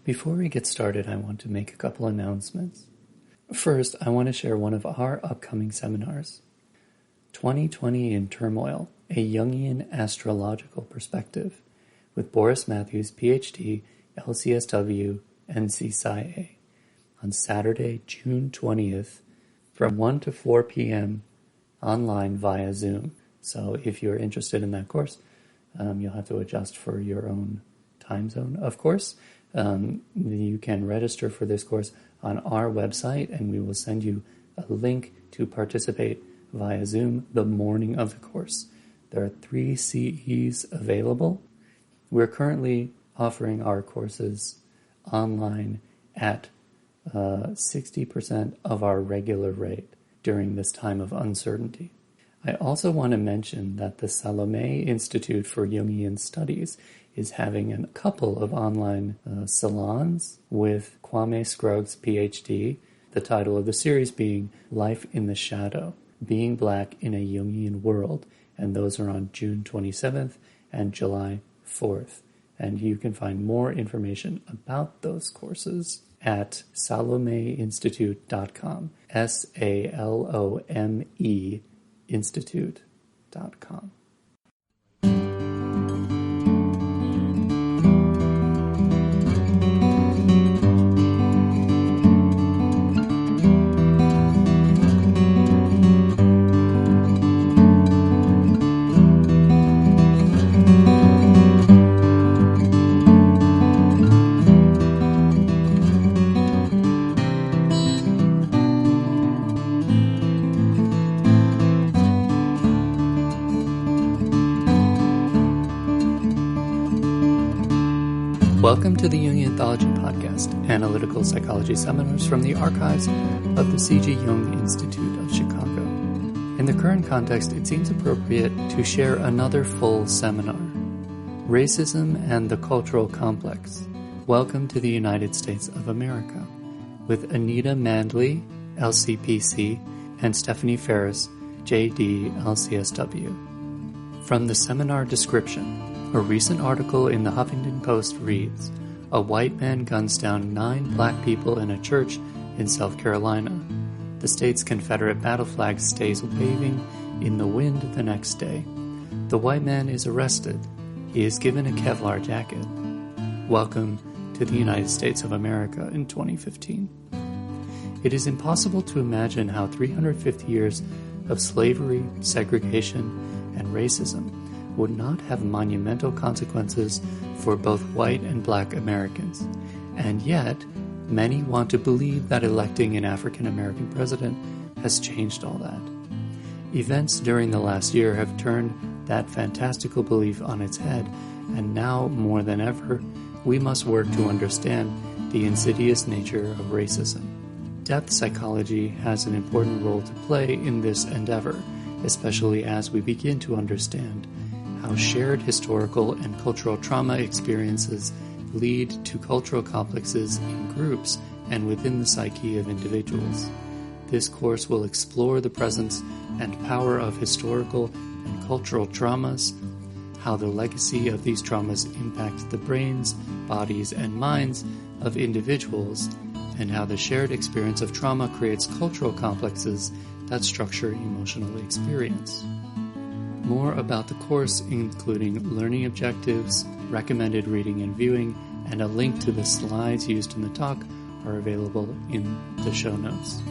Before we get started, I want to make a couple announcements. First, I want to share one of our upcoming seminars. 2020 in Turmoil, a Jungian Astrological Perspective, with Boris Matthews, PhD, LCSW, NC-PSY-A, on Saturday, June 20th, from 1 to 4 p.m. online via Zoom. So if you're interested in that course, you'll have to adjust for your own time zone, of course. You can register for this course on our website, and we will send you a link to participate via Zoom the morning of the course. There are 3 CEs available. We're currently offering our courses online at 60% of our regular rate during this time of uncertainty. I also want to mention that the Salome Institute for Jungian Studies is having a couple of online salons with Kwame Scruggs, PhD, the title of the series being Life in the Shadow, Being Black in a Jungian World, and those are on June 27th and July 4th. And you can find more information about those courses at salomeinstitute.com, SALOME institute.com. Welcome to the Jungian Anthology Podcast, analytical psychology seminars from the archives of the C.G. Jung Institute of Chicago. In the current context, it seems appropriate to share another full seminar, Racism and the Cultural Complex. Welcome to the United States of America, with Anita Mandley, LCPC, and Stephanie Fariss, JD, LCSW. From the seminar description, a recent article in the Huffington Post reads, "A white man guns down 9 black people in a church in South Carolina. The state's Confederate battle flag stays waving in the wind the next day. The white man is arrested. He is given a Kevlar jacket. Welcome to the United States of America in 2015. It is impossible to imagine how 350 years of slavery, segregation, and racism would not have monumental consequences for both white and black Americans. And yet, many want to believe that electing an African American president has changed all that. Events during the last year have turned that fantastical belief on its head, and now, more than ever, we must work to understand the insidious nature of racism. Depth psychology has an important role to play in this endeavor, especially as we begin to understand how shared historical and cultural trauma experiences lead to cultural complexes in groups and within the psyche of individuals. This course will explore the presence and power of historical and cultural traumas, how the legacy of these traumas impact the brains, bodies, and minds of individuals, and how the shared experience of trauma creates cultural complexes that structure emotional experience. More about the course, including learning objectives, recommended reading and viewing, and a link to the slides used in the talk are available in the show notes.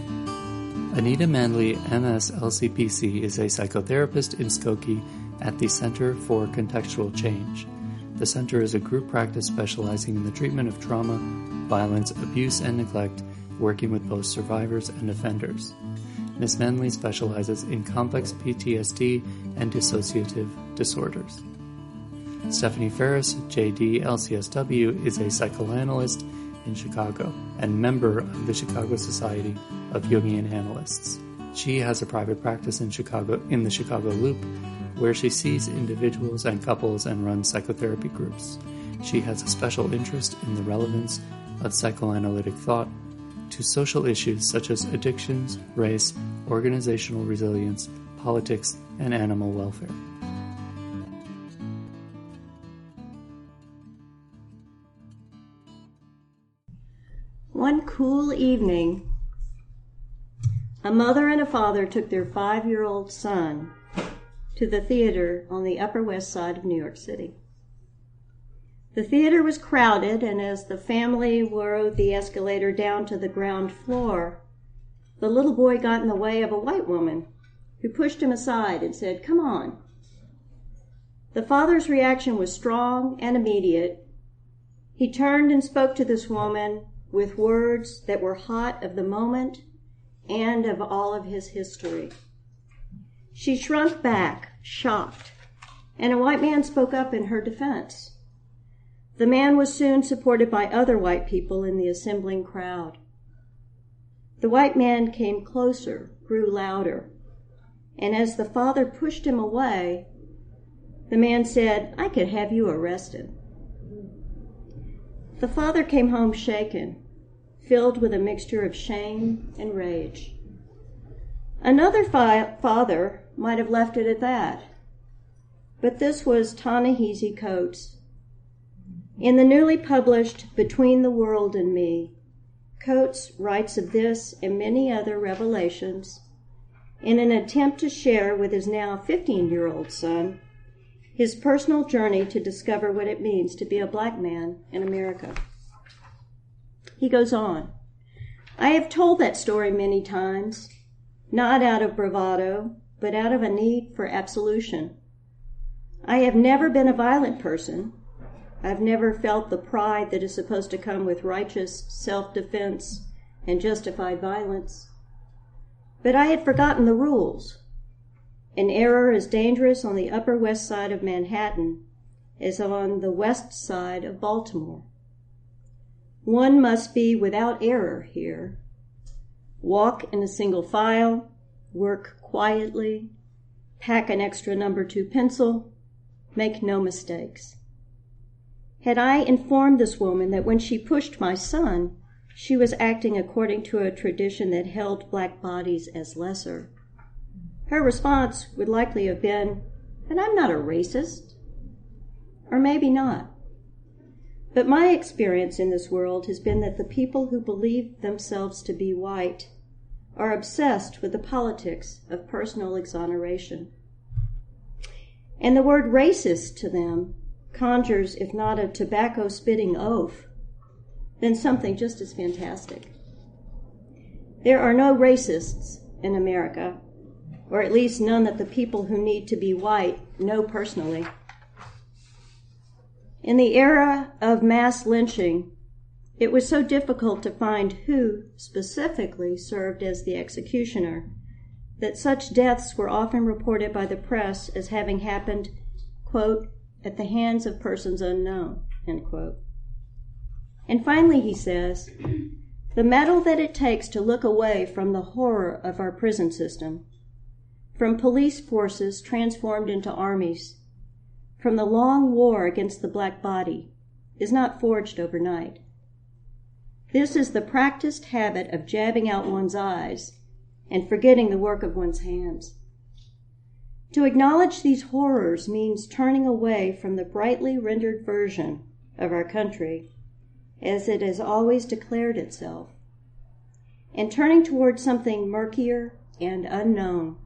Anita Mandley, MS LCPC, is a psychotherapist in Skokie at the Center for Contextual Change. The center is a group practice specializing in the treatment of trauma, violence, abuse, and neglect, working with both survivors and offenders. Ms. Mandley specializes in complex PTSD and dissociative disorders. Stephanie Fariss, JD, LCSW, is a psychoanalyst in Chicago and member of the Chicago Society of Jungian Analysts. She has a private practice in the Chicago Loop, where she sees individuals and couples and runs psychotherapy groups. She has a special interest in the relevance of psychoanalytic thought to social issues such as addictions, race, organizational resilience, politics, and animal welfare. One cool evening, a mother and a father took their 5-year-old son to the theater on the Upper West Side of New York City. The theater was crowded, and as the family rode the escalator down to the ground floor, the little boy got in the way of a white woman who pushed him aside and said, "Come on." The father's reaction was strong and immediate. He turned and spoke to this woman with words that were hot of the moment and of all of his history. She shrunk back, shocked, and a white man spoke up in her defense. The man was soon supported by other white people in the assembling crowd. The white man came closer, grew louder, and as the father pushed him away, the man said, "I could have you arrested." The father came home shaken, filled with a mixture of shame and rage. Another father might have left it at that, but this was Ta-Nehisi Coates. In the newly published Between the World and Me, Coates writes of this and many other revelations in an attempt to share with his now 15-year-old son his personal journey to discover what it means to be a black man in America. He goes on, "I have told that story many times, not out of bravado, but out of a need for absolution. I have never been a violent person. I've never felt the pride that is supposed to come with righteous self-defense and justified violence. But I had forgotten the rules. An error as dangerous on the Upper West Side of Manhattan as on the West Side of Baltimore. One must be without error here. Walk in a single file, work quietly, pack an extra number 2 pencil, make no mistakes. Had I informed this woman that when she pushed my son, she was acting according to a tradition that held black bodies as lesser, her response would likely have been, "And I'm not a racist." Or maybe not. But my experience in this world has been that the people who believe themselves to be white are obsessed with the politics of personal exoneration. And the word racist to them conjures, if not a tobacco-spitting oath, then something just as fantastic. There are no racists in America, or at least none that the people who need to be white know personally. In the era of mass lynching, it was so difficult to find who specifically served as the executioner that such deaths were often reported by the press as having happened, quote, "at the hands of persons unknown," end quote. And finally he says, "The mettle that it takes to look away from the horror of our prison system, from police forces transformed into armies, from the long war against the black body, is not forged overnight. This is the practiced habit of jabbing out one's eyes and forgetting the work of one's hands. To acknowledge these horrors means turning away from the brightly rendered version of our country as it has always declared itself, and turning toward something murkier and unknown.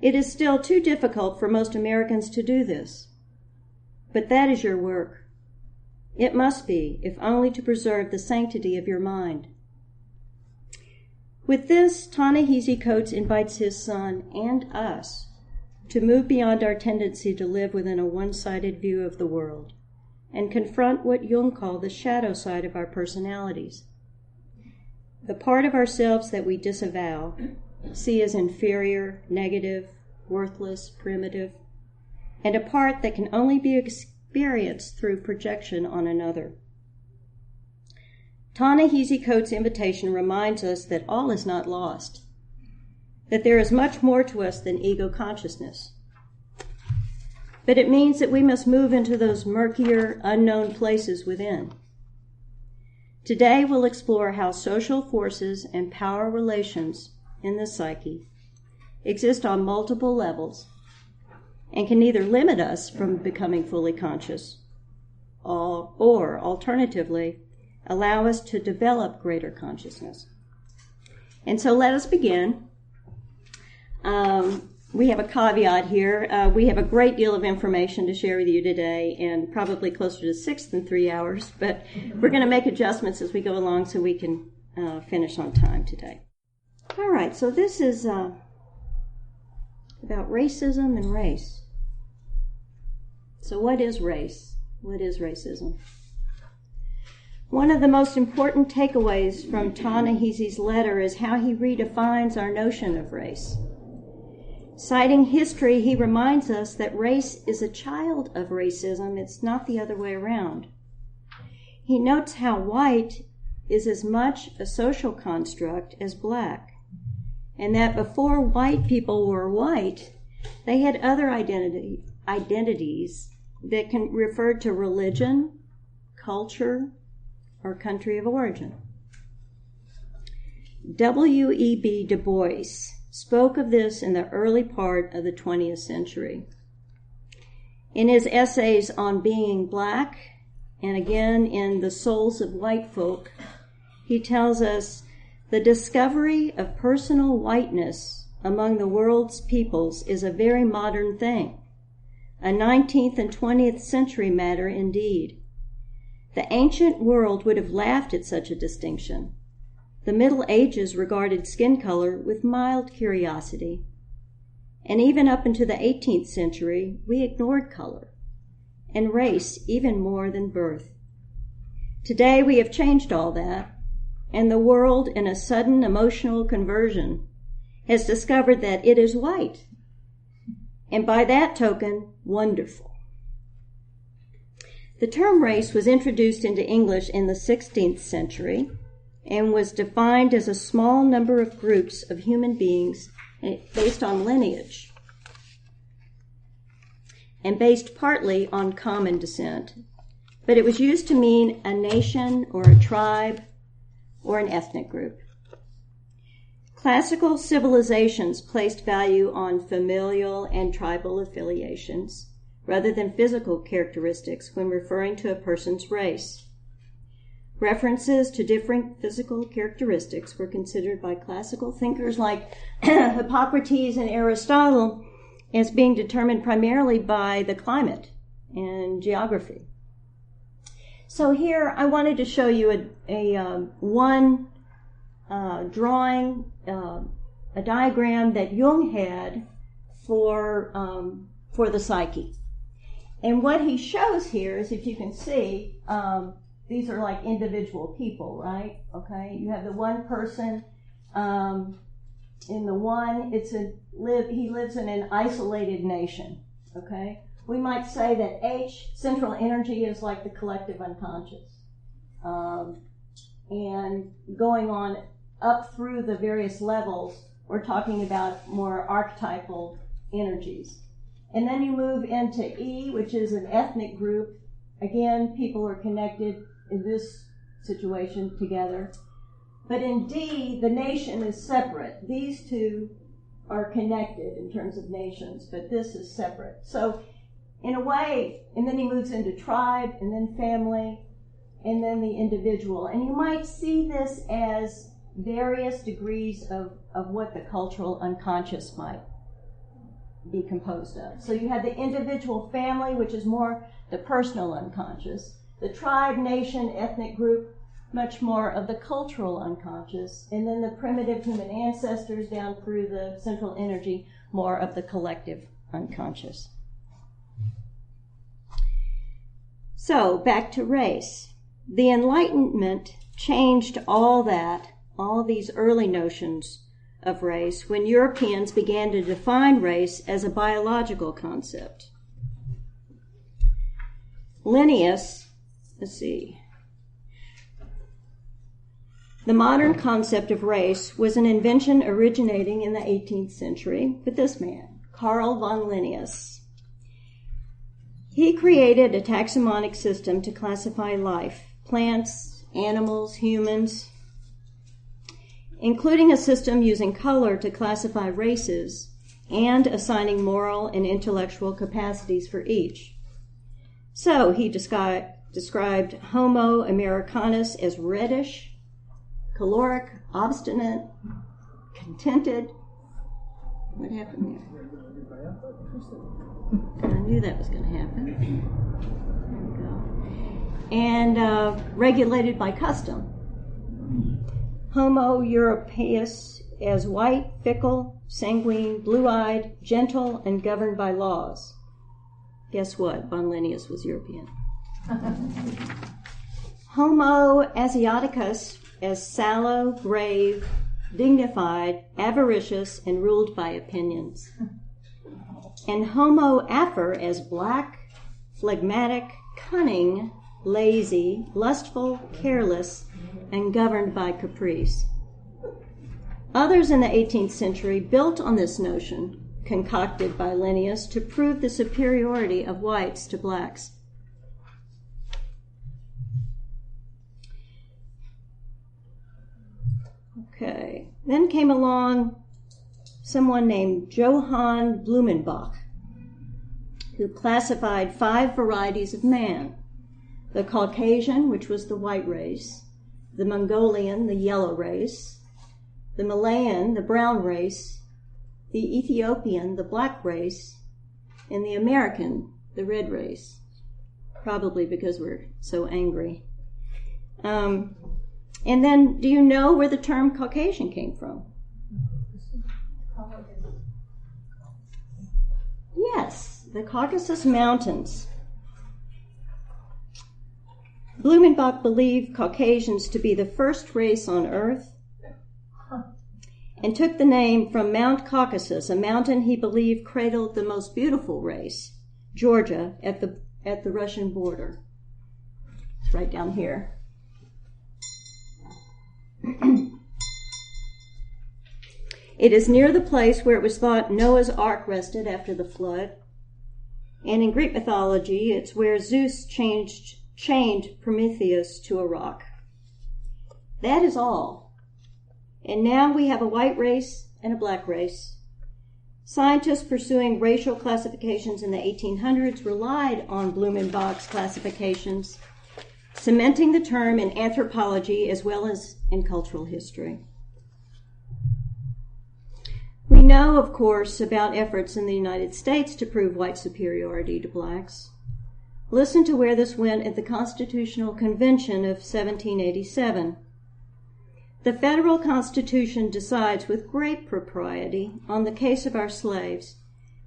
It is still too difficult for most Americans to do this, but that is your work. It must be, if only to preserve the sanctity of your mind." With this, Ta-Nehisi Coates invites his son and us to move beyond our tendency to live within a one-sided view of the world and confront what Jung called the shadow side of our personalities, the part of ourselves that we disavow, see as inferior, negative, worthless, primitive, and a part that can only be experienced through projection on another. Ta-Nehisi Coates' invitation reminds us that all is not lost, that there is much more to us than ego consciousness. But it means that we must move into those murkier, unknown places within. Today we'll explore how social forces and power relations in the psyche exist on multiple levels and can either limit us from becoming fully conscious or alternatively, allow us to develop greater consciousness. And so let us begin. We have a caveat here. We have a great deal of information to share with you today, and probably closer to 6 than 3 hours, but we're going to make adjustments as we go along so we can finish on time today. All right, so this is about racism and race. So what is race? What is racism? One of the most important takeaways from Ta-Nehisi's letter is how he redefines our notion of race. Citing history, he reminds us that race is a child of racism. It's not the other way around. He notes how white is as much a social construct as black, and that before white people were white, they had other identities that can refer to religion, culture, or country of origin. W.E.B. Du Bois spoke of this in the early part of the 20th century. In his essays on being black, and again in The Souls of White Folk, he tells us the discovery of personal whiteness among the world's peoples is a very modern thing, a 19th and 20th century matter indeed. The ancient world would have laughed at such a distinction. The Middle Ages regarded skin color with mild curiosity. And even up into the 18th century, we ignored color, and race even more than birth. Today we have changed all that, and the world, in a sudden emotional conversion, has discovered that it is white, and by that token, wonderful. The term race was introduced into English in the 16th century and was defined as a small number of groups of human beings based on lineage and based partly on common descent. But it was used to mean a nation or a tribe or an ethnic group. Classical civilizations placed value on familial and tribal affiliations rather than physical characteristics when referring to a person's race. References to different physical characteristics were considered by classical thinkers like Hippocrates and Aristotle as being determined primarily by the climate and geography. So here I wanted to show you one drawing, a diagram that Jung had for the psyche. And what he shows here is, if you can see, these are like individual people, right? Okay, you have the one person. In the one, he lives in an isolated nation. Okay, we might say that H, central energy, is like the collective unconscious, and going on up through the various levels, we're talking about more archetypal energies. And then you move into E, which is an ethnic group. Again, people are connected in this situation together. But in D, the nation is separate. These two are connected in terms of nations, but this is separate. So in a way, and then he moves into tribe, and then family, and then the individual. And you might see this as various degrees of what the cultural unconscious might be composed of. So you have the individual family, which is more the personal unconscious. The tribe, nation, ethnic group, much more of the cultural unconscious. And then the primitive human ancestors down through the central energy, more of the collective unconscious. So back to race. The Enlightenment changed all these early notions of race when Europeans began to define race as a biological concept. Linnaeus, the modern concept of race was an invention originating in the 18th century with this man, Carl von Linnaeus. He created a taxonomic system to classify life, plants, animals, humans, including a system using color to classify races and assigning moral and intellectual capacities for each. So he described described Homo americanus as reddish, caloric, obstinate, contented. What happened there? I knew that was going to happen. There we go. And regulated by custom. Homo europaeus as white, fickle, sanguine, blue-eyed, gentle, and governed by laws. Guess what? Von Linnaeus was European. Homo asiaticus as sallow, grave, dignified, avaricious, and ruled by opinions. And Homo afer as black, phlegmatic, cunning, lazy, lustful, careless, and governed by caprice. Others in the 18th century built on this notion, concocted by Linnaeus, to prove the superiority of whites to blacks. Okay. Then came along someone named Johann Blumenbach, who classified 5 varieties of man: the Caucasian, which was the white race, the Mongolian, the yellow race, the Malayan, the brown race, the Ethiopian, the black race, and the American, the red race, probably because we're so angry. And then, do you know where the term Caucasian came from? Yes, the Caucasus Mountains. Blumenbach believed Caucasians to be the first race on Earth and took the name from Mount Caucasus, a mountain he believed cradled the most beautiful race, Georgia, at the Russian border. It's right down here. It is near the place where it was thought Noah's Ark rested after the flood. And in Greek mythology, it's where Zeus chained Prometheus to a rock. That is all. And now we have a white race and a black race. Scientists pursuing racial classifications in the 1800s relied on Blumenbach's classifications, cementing the term in anthropology as well as in cultural history. We know, of course, about efforts in the United States to prove white superiority to blacks. Listen to where this went at the Constitutional Convention of 1787. The federal Constitution decides with great propriety on the case of our slaves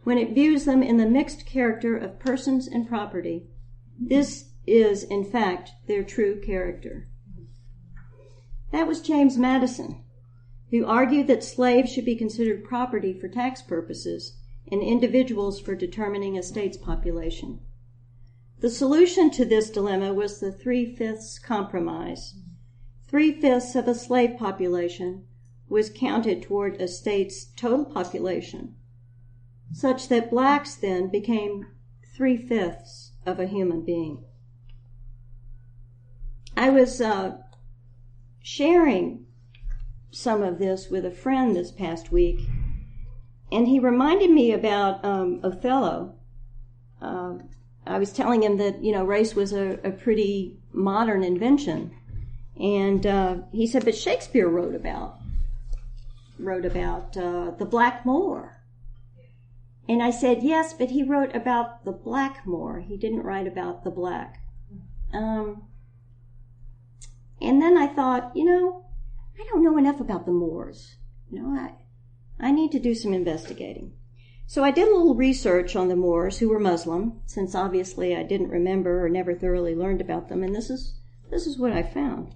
when it views them in the mixed character of persons and property. This is, in fact, their true character. That was James Madison, who argued that slaves should be considered property for tax purposes and individuals for determining a state's population. The solution to this dilemma was the 3/5 compromise. 3/5 of a slave population was counted toward a state's total population, such that blacks then became 3/5 of a human being. I was sharing some of this with a friend this past week, and he reminded me about Othello. I was telling him that, race was a pretty modern invention. And he said, but Shakespeare wrote about the Black Moor. And I said, yes, but he wrote about the Black Moor. He didn't write about the black. And then I thought, I don't know enough about the Moors. I need to do some investigating. So I did a little research on the Moors, who were Muslim, since obviously I didn't remember or never thoroughly learned about them, and this is what I found.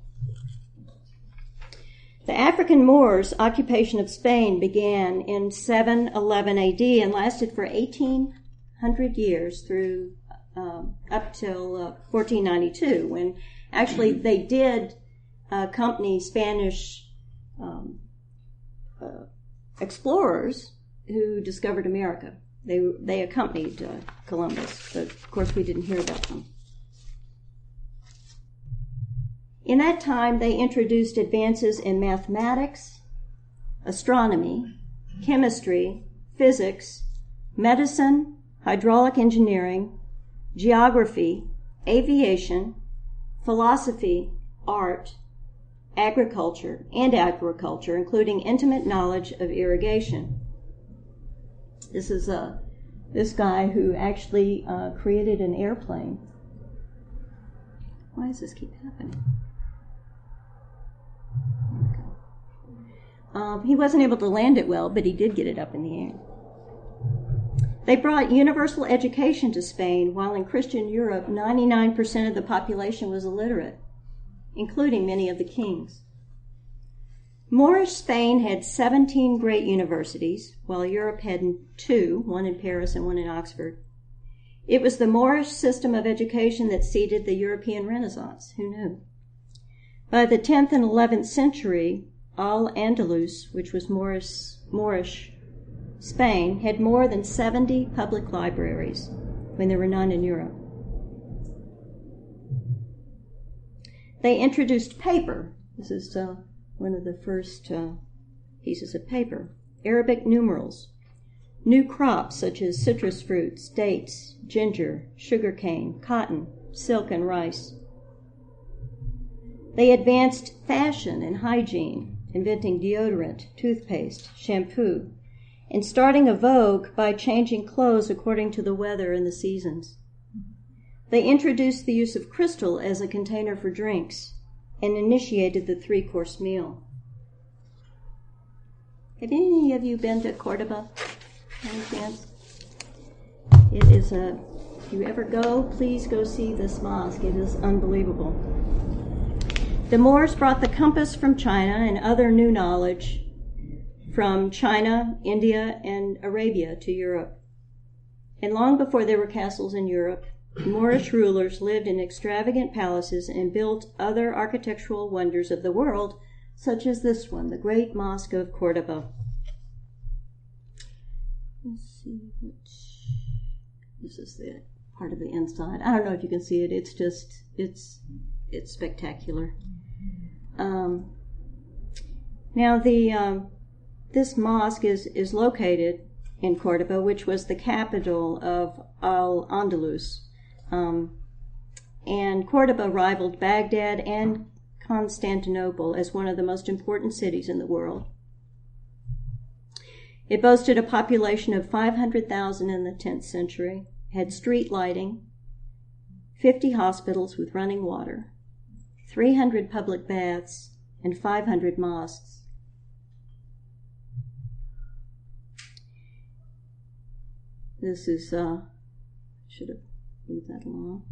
The African Moors' occupation of Spain began in 711 AD and lasted for 1,800 years through up till 1492, when actually they did accompany Spanish explorers who discovered America. They accompanied Columbus, but of course we didn't hear about them. In that time, they introduced advances in mathematics, astronomy, chemistry, physics, medicine, hydraulic engineering, geography, aviation, philosophy, art, agriculture, including intimate knowledge of irrigation. This is this guy who actually created an airplane. Why does this keep happening? He wasn't able to land it well, but he did get it up in the air. They brought universal education to Spain, while in Christian Europe, 99% of the population was illiterate, including many of the kings. Moorish Spain had 17 great universities, while Europe had 2, one in Paris and one in Oxford. It was the Moorish system of education that seeded the European Renaissance. Who knew? By the 10th and 11th century, Al-Andalus, which was Moorish Spain, had more than 70 public libraries when there were none in Europe. They introduced paper. This is one of the first pieces of paper. Arabic numerals. New crops such as citrus fruits, dates, ginger, sugarcane, cotton, silk, and rice. They advanced fashion and hygiene, inventing deodorant, toothpaste, shampoo, and starting a vogue by changing clothes according to the weather and the seasons. They introduced the use of crystal as a container for drinks and initiated the 3-course meal. Have any of you been to Cordoba? Any chance? It is if you ever go, please go see this mosque. It is unbelievable. The Moors brought the compass from China and other new knowledge from China, India, and Arabia to Europe. And long before there were castles in Europe, Moorish rulers lived in extravagant palaces and built other architectural wonders of the world, such as this one, the Great Mosque of Cordoba. Let's see this is the part of the inside. I don't know if you can see it. It's just, it's spectacular. Now this mosque is located in Cordoba, which was the capital of Al-Andalus. And Cordoba rivaled Baghdad and Constantinople as one of the most important cities in the world. It boasted a population of 500,000 in the 10th century, had street lighting, 50 hospitals with running water, 300 public baths, and 500 mosques. This is, should have moved that along.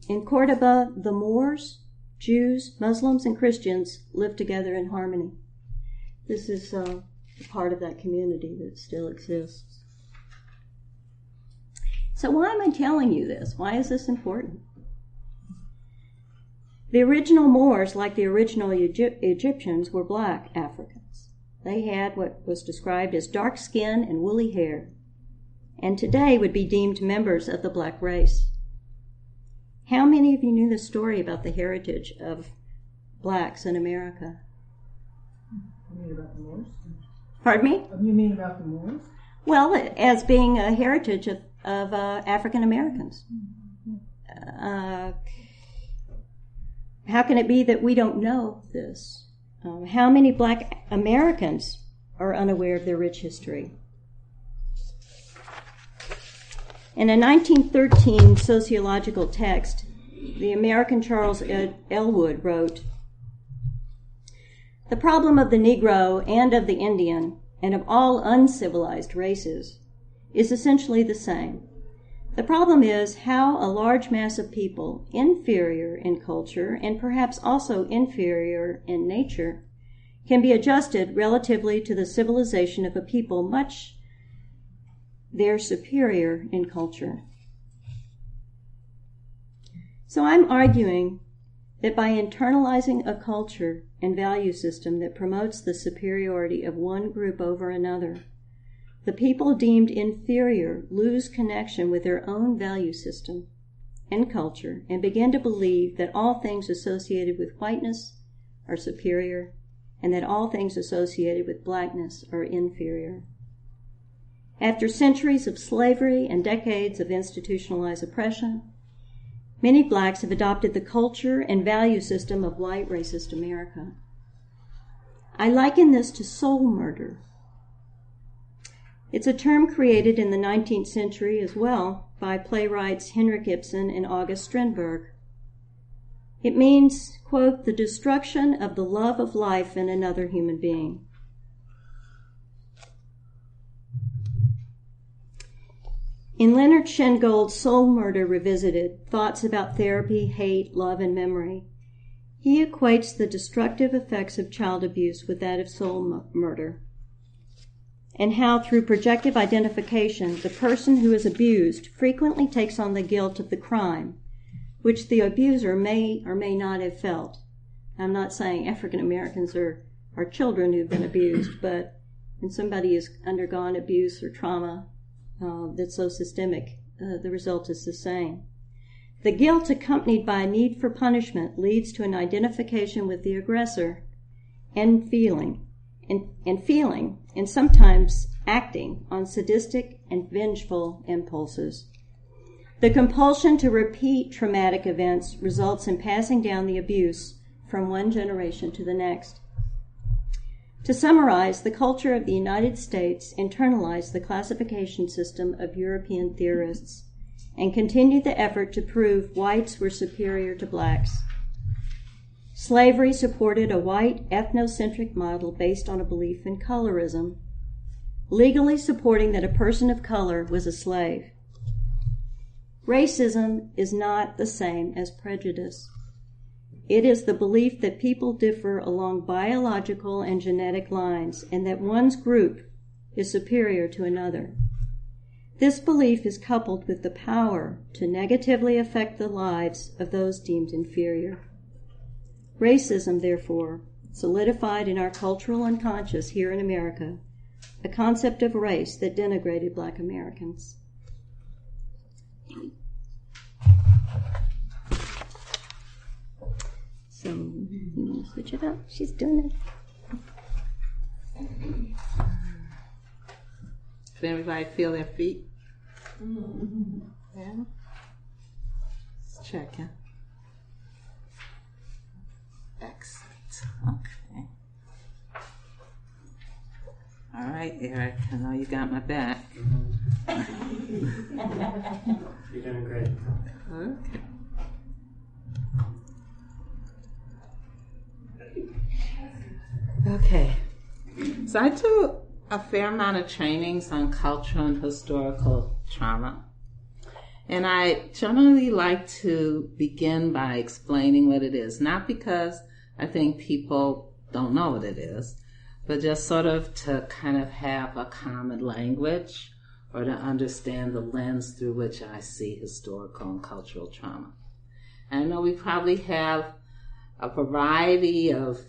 In Cordoba, the Moors, Jews, Muslims, and Christians live together in harmony. This is a part of that community that still exists. So why am I telling you this? Why is this important? The original Moors, like the original Egyptians, were black Africans. They had what was described as dark skin and woolly hair, and today would be deemed members of the black race. How many of you knew the story about the heritage of blacks in America? You mean about the Moors? Pardon me? You mean about the Moors? Well, as being a heritage of African Americans. How can it be that we don't know this? How many black Americans are unaware of their rich history? In a 1913 sociological text, the American Charles Elwood wrote, "The problem of the Negro and of the Indian, and of all uncivilized races, is essentially the same. The problem is how a large mass of people, inferior in culture and perhaps also inferior in nature, can be adjusted relatively to the civilization of a people much their superior in culture." So I'm arguing that by internalizing a culture and value system that promotes the superiority of one group over another, the people deemed inferior lose connection with their own value system and culture and begin to believe that all things associated with whiteness are superior and that all things associated with blackness are inferior. After centuries of slavery and decades of institutionalized oppression, Many blacks have adopted the culture and value system of white racist America. I liken this to soul murder. It's a term created in the 19th century as well by playwrights Henrik Ibsen and August Strindberg. It means, quote, the destruction of the love of life in another human being. In Leonard Shengold's Soul Murder Revisited, Thoughts About Therapy, Hate, Love, and Memory, he equates the destructive effects of child abuse with that of soul murder, and how through projective identification, the person who is abused frequently takes on the guilt of the crime, which the abuser may or may not have felt. I'm not saying African Americans are children who've been abused, but when somebody has undergone abuse or trauma that's so systemic, the result is the same. The guilt accompanied by a need for punishment leads to an identification with the aggressor and feeling, and sometimes acting on sadistic and vengeful impulses. The compulsion to repeat traumatic events results in passing down the abuse from one generation to the next. To summarize, the culture of the United States internalized the classification system of European theorists and continued the effort to prove whites were superior to blacks. Slavery supported a white ethnocentric model based on a belief in colorism, legally supporting that a person of color was a slave. Racism is not the same as prejudice. It is the belief that people differ along biological and genetic lines, and that one's group is superior to another. This belief is coupled with the power to negatively affect the lives of those deemed inferior. Racism, therefore, solidified in our cultural unconscious here in America a concept of race that denigrated Black Americans. So, you want to switch it up? She's doing it. Can everybody feel their feet? Mm-hmm. Yeah. Let's check in. Excellent. Okay. All right, Eric. I know you got my back. You're doing great. Okay. Okay, so I do a fair amount of trainings on cultural and historical trauma. And I generally like to begin by explaining what it is, not because I think people don't know what it is, but just sort of to kind of have a common language or to understand the lens through which I see historical and cultural trauma. And I know we probably have a variety of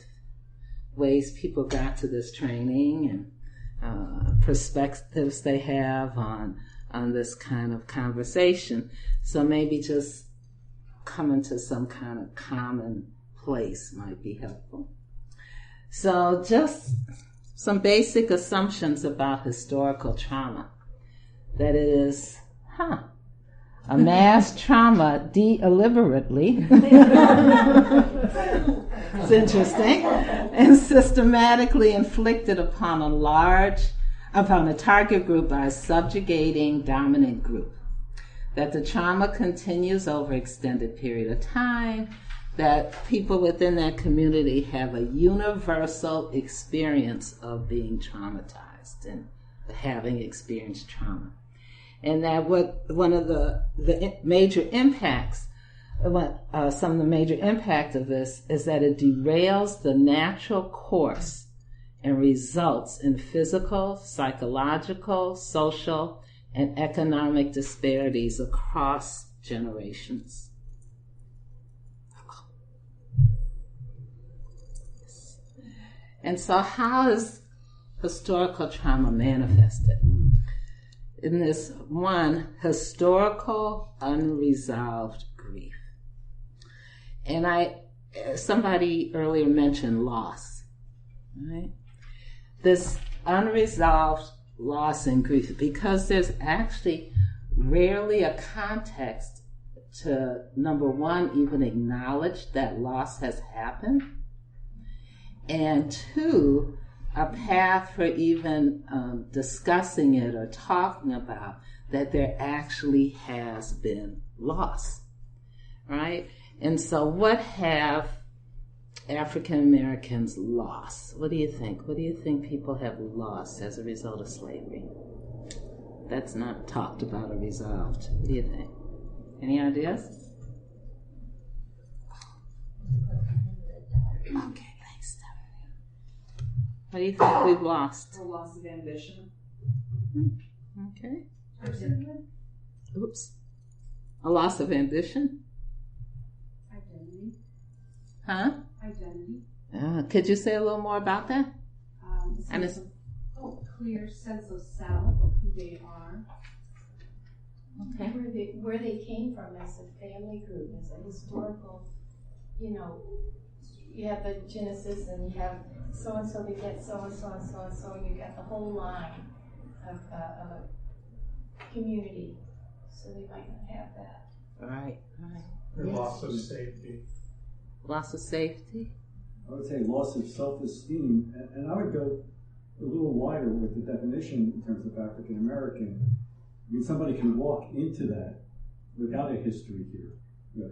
ways people got to this training and perspectives they have on this kind of conversation. So maybe just coming to some kind of common place might be helpful. So just some basic assumptions about historical trauma. That it is, a mass trauma deliberately. It's interesting. And systematically inflicted upon a target group by a subjugating dominant group. That the trauma continues over an extended period of time. That people within that community have a universal experience of being traumatized and having experienced trauma. And that one of the major impacts, some of the major impact of this is that it derails the natural course and results in physical, psychological, social, and economic disparities across generations. And so how is historical trauma manifested? In this one, historical unresolved grief. And somebody earlier mentioned loss, right? This unresolved loss and grief, because there's actually rarely a context to, number one, even acknowledge that loss has happened, and two, a path for even discussing it or talking about that there actually has been loss, right? And so what have African Americans lost? What do you think? What do you think people have lost as a result of slavery? That's not talked about or resolved. What do you think? Any ideas? Okay, thanks, Stephanie. What do you think we've lost? A loss of ambition. Okay. Personhood. Oops. A loss of ambition? Identity. Huh? Identity. Could you say a little more about that? Clear sense of self, of who they are. Okay. Where they came from as a family group, as a historical, you have the Genesis and you have so-and-so beget so-and-so and so-and-so, and you got the whole line of a community. So they might not have that. Right. Or loss of safety. Loss of safety? I would say loss of self-esteem, and I would go a little wider with the definition in terms of African American. I mean, somebody can walk into that without a history here.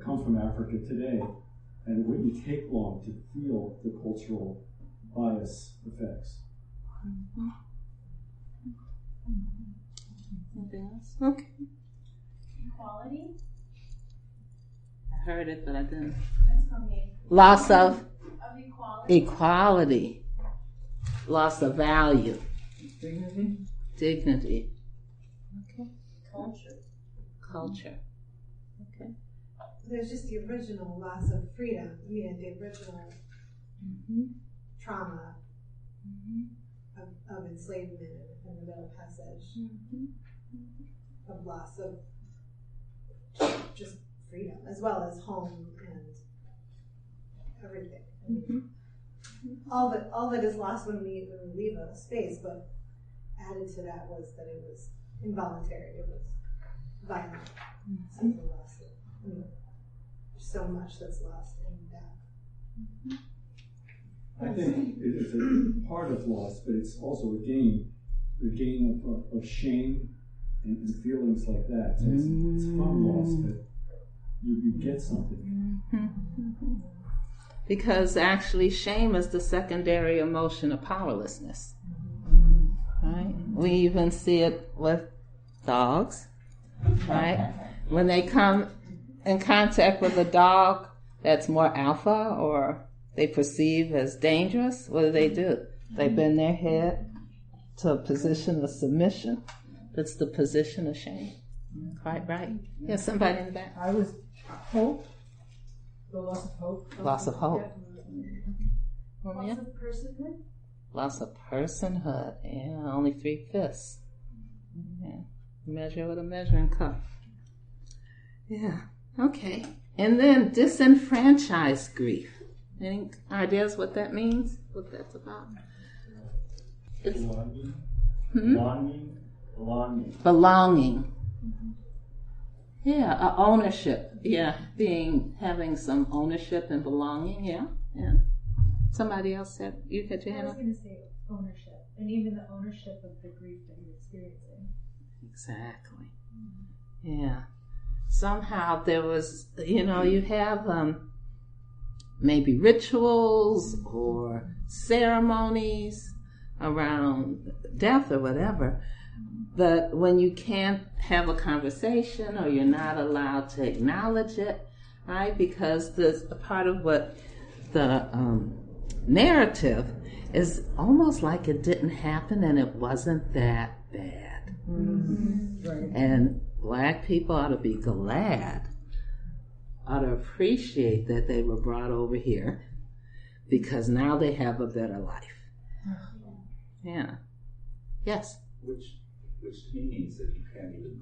Come from Africa today, and it wouldn't take long to feel the cultural bias effects. Anything else? Okay. Equality? I heard it, but I didn't. That's from me. Loss of Equality. equality. Loss of value. Dignity. Okay. Culture. Okay. There's just the original loss of freedom. The original trauma of enslavement and the Middle Passage, of loss of just freedom, as well as home and everything. I mean, all that is lost when we leave a space, but added to that was that it was involuntary. It was violent. Something lost. There's so much that's lost in that. I think it's a part of loss, but it's also a gain. The gain of shame and feelings like that. So it's from loss, but you get something. Because actually shame is the secondary emotion of powerlessness. Right? We even see it with dogs. Right? When they come in contact with a dog that's more alpha or they perceive as dangerous, what do? They bend their head to a position of submission. That's the position of shame. Quite right. Yeah, somebody in the back. I was hope. The loss of hope. Loss of hope. Loss of personhood. Loss of personhood. Yeah, only 3/5. Yeah. Measure with a measuring cup. Yeah. Okay. And then disenfranchised grief. Any ideas what that means? What that's about? It's belonging. Yeah, ownership. Yeah, having some ownership and belonging. Yeah. Somebody else said, you had your hand up? I was going to say ownership, and even the ownership of the grief that you're experiencing. Exactly. Yeah. Somehow there was, you have maybe rituals or ceremonies around death or whatever, but when you can't have a conversation or you're not allowed to acknowledge it, right? Because a part of what the narrative is almost like it didn't happen and it wasn't that bad. Right. And Black people ought to be glad, ought to appreciate that they were brought over here because now they have a better life. Yeah. Yes? Which to me means that you can't even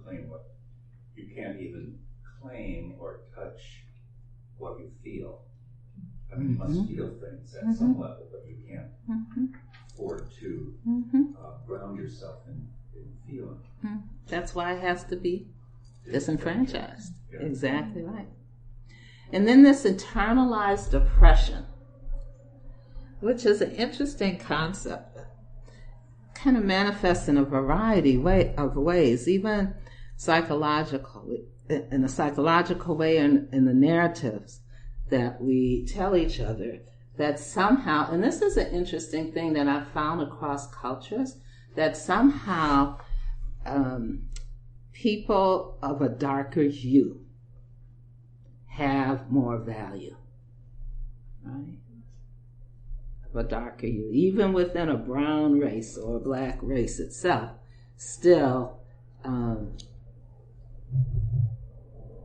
claim or touch what you feel. I mean, you must feel things at some level, but you can't afford to ground yourself in feeling. That's why it has to be disenfranchised. Yeah. Exactly right. And then this internalized oppression, which is an interesting concept, kind of manifests in a variety of ways, even psychologically, in a psychological way, and in the narratives that we tell each other, that somehow, and this is an interesting thing that I've found across cultures, that somehow people of a darker hue have more value, right? Of a darker hue. Even within a brown race or a black race itself, still the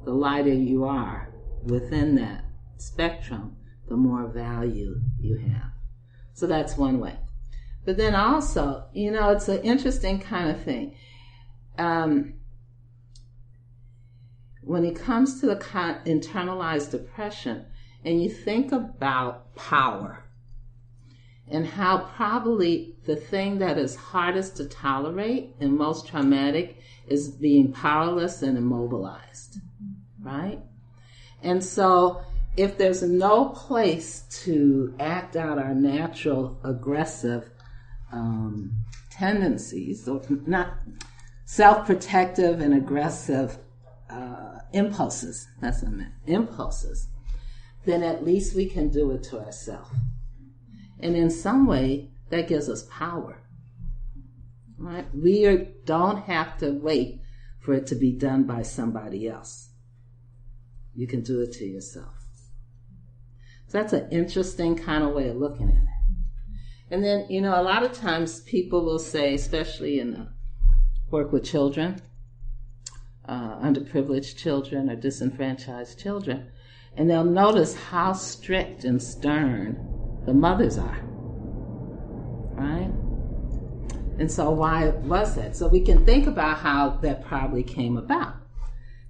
lighter you are within that spectrum, the more value you have. So that's one way. But then also, it's an interesting kind of thing. When it comes to the internalized oppression, and you think about power, and how probably the thing that is hardest to tolerate and most traumatic is being powerless and immobilized, right? And so if there's no place to act out our natural aggressive tendencies, or not self-protective and aggressive impulses, that's what I meant, impulses, then at least we can do it to ourselves. And in some way, that gives us power, right? We don't have to wait for it to be done by somebody else. You can do it to yourself. So that's an interesting kind of way of looking at it. And then, a lot of times people will say, especially in work with children, underprivileged children or disenfranchised children, and they'll notice how strict and stern the mothers are, right? And so why was that? So we can think about how that probably came about.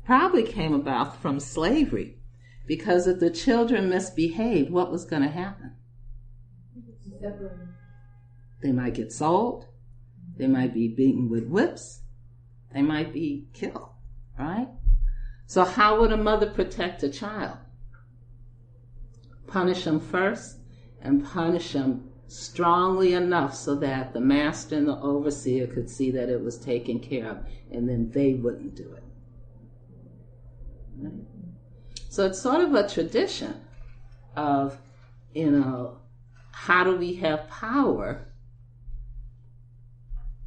Probably came about from slavery, because if the children misbehaved, what was going to happen? They might get sold. They might be beaten with whips. They might be killed, right? So how would a mother protect a child? Punish them first, and punish them strongly enough so that the master and the overseer could see that it was taken care of, and then they wouldn't do it. Right? So it's sort of a tradition of, how do we have power,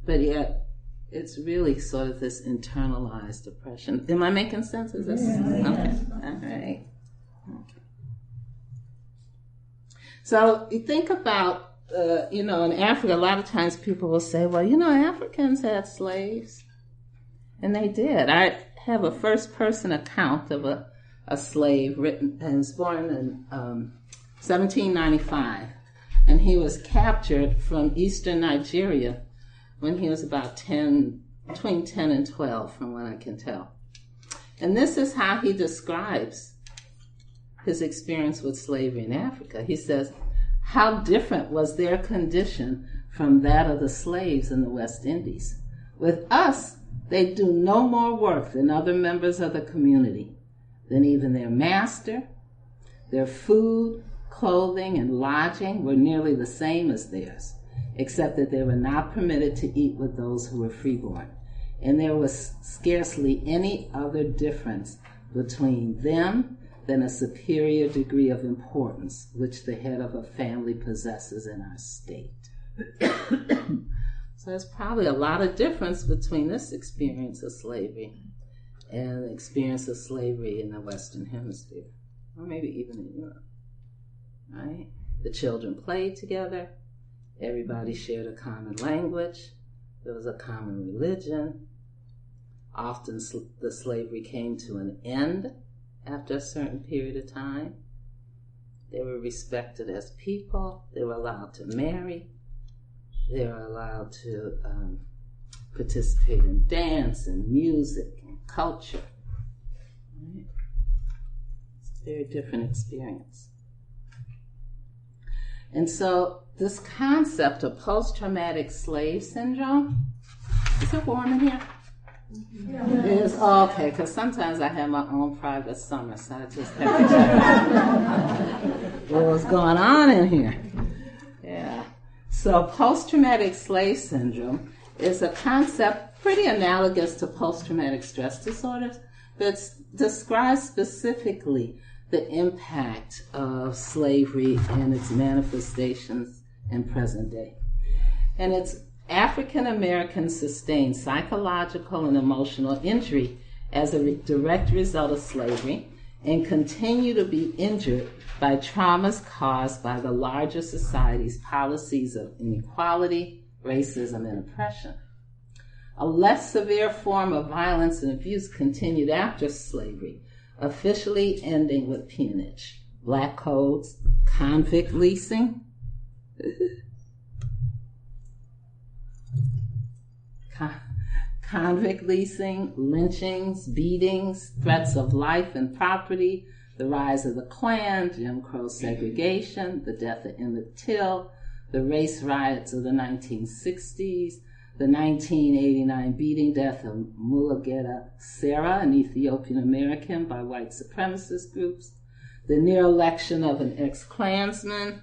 but yet it's really sort of this internalized oppression. Am I making sense? Is this? Yeah. Okay. All right. Okay. So you think about, in Africa, a lot of times people will say, well, Africans had slaves. And they did. I have a first-person account of a slave written, and was born in 1795. And he was captured from eastern Nigeria when he was about between 10 and 12, from what I can tell. And this is how he describes his experience with slavery in Africa. He says, how different was their condition from that of the slaves in the West Indies. With us, they do no more work than other members of the community, than even their master. Their food, clothing, and lodging were nearly the same as theirs, except that they were not permitted to eat with those who were freeborn. And there was scarcely any other difference between them than a superior degree of importance which the head of a family possesses in our state. So there's probably a lot of difference between this experience of slavery and the experience of slavery in the Western Hemisphere, or maybe even in Europe, right? The children played together. Everybody shared a common language. There was a common religion. Often the slavery came to an end after a certain period of time. They were respected as people. They were allowed to marry. They were allowed to participate in dance and music and culture. Right? It's a very different experience. And so this concept of post-traumatic slave syndrome, is it warm in here? It's okay, because sometimes I have my own private summer, so I just have to check what's going on in here. Yeah. So post-traumatic slave syndrome is a concept pretty analogous to post-traumatic stress disorders, but describes specifically the impact of slavery and its manifestations in present day. And it's African Americans sustain psychological and emotional injury as a direct result of slavery and continue to be injured by traumas caused by the larger society's policies of inequality, racism, and oppression. A less severe form of violence and abuse continued after slavery, officially ending with peonage, black codes, convict leasing, lynchings, beatings, threats of life and property, the rise of the Klan, Jim Crow segregation, the death of Emmett Till, the race riots of the 1960s, the 1989 beating death of Mulugeta Sarah, an Ethiopian American, by white supremacist groups, the near election of an ex-Klansman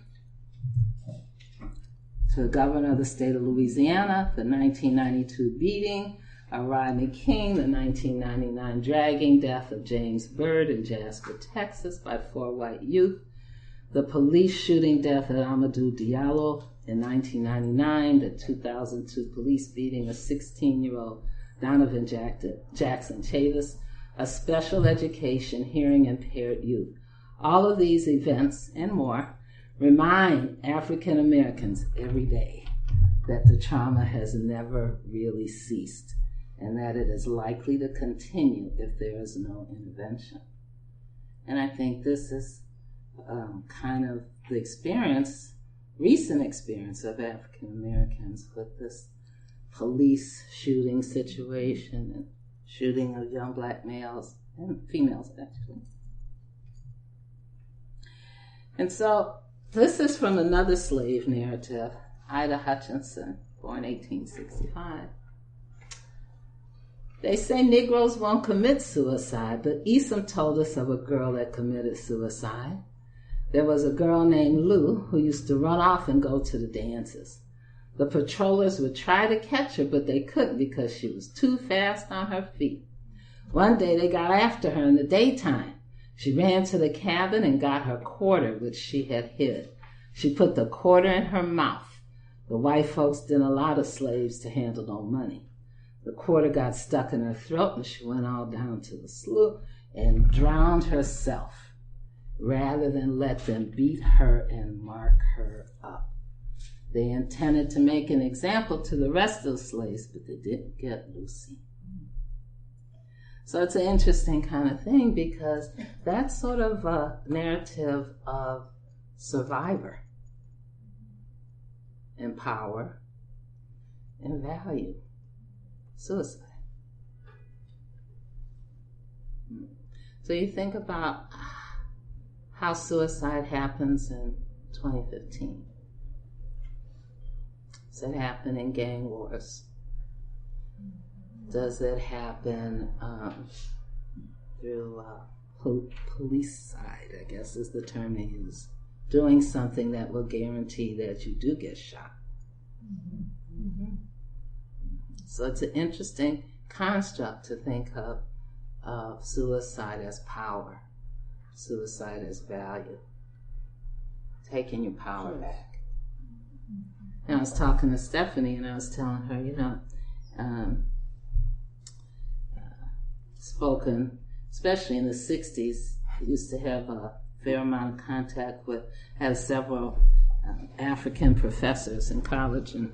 to governor of the state of Louisiana, the 1992 beating of Rodney King, the 1999 dragging death of James Byrd in Jasper, Texas, by 4 white youth, the police shooting death of Amadou Diallo in 1999, the 2002 police beating of 16-year-old Donovan Jackson Chavis, a special education hearing impaired youth. All of these events and more remind African Americans every day that the trauma has never really ceased and that it is likely to continue if there is no intervention. And I think this is kind of the recent experience of African Americans with this police shooting situation and shooting of young black males and females, actually. And so this is from another slave narrative, Ida Hutchinson, born 1865. They say Negroes won't commit suicide, but Esom told us of a girl that committed suicide. There was a girl named Lou who used to run off and go to the dances. The patrollers would try to catch her, but they couldn't because she was too fast on her feet. One day they got after her in the daytime. She ran to the cabin and got her quarter, which she had hid. She put the quarter in her mouth. The white folks didn't allow the slaves to handle no money. The quarter got stuck in her throat and she went all down to the slough and drowned herself rather than let them beat her and mark her up. They intended to make an example to the rest of the slaves, but they didn't get Lucy. So it's an interesting kind of thing because that's sort of a narrative of survivor and power and value. Suicide. So you think about how suicide happens in 2015. Does it happen in gang wars? Does it happen through police side, I guess is the term they use, doing something that will guarantee that you do get shot? Mm-hmm. So it's an interesting construct to think of suicide as power, suicide as value, taking your power back. And I was talking to Stephanie and I was telling her, spoken, especially in the 60s, used to have a fair amount of contact with, had several African professors in college in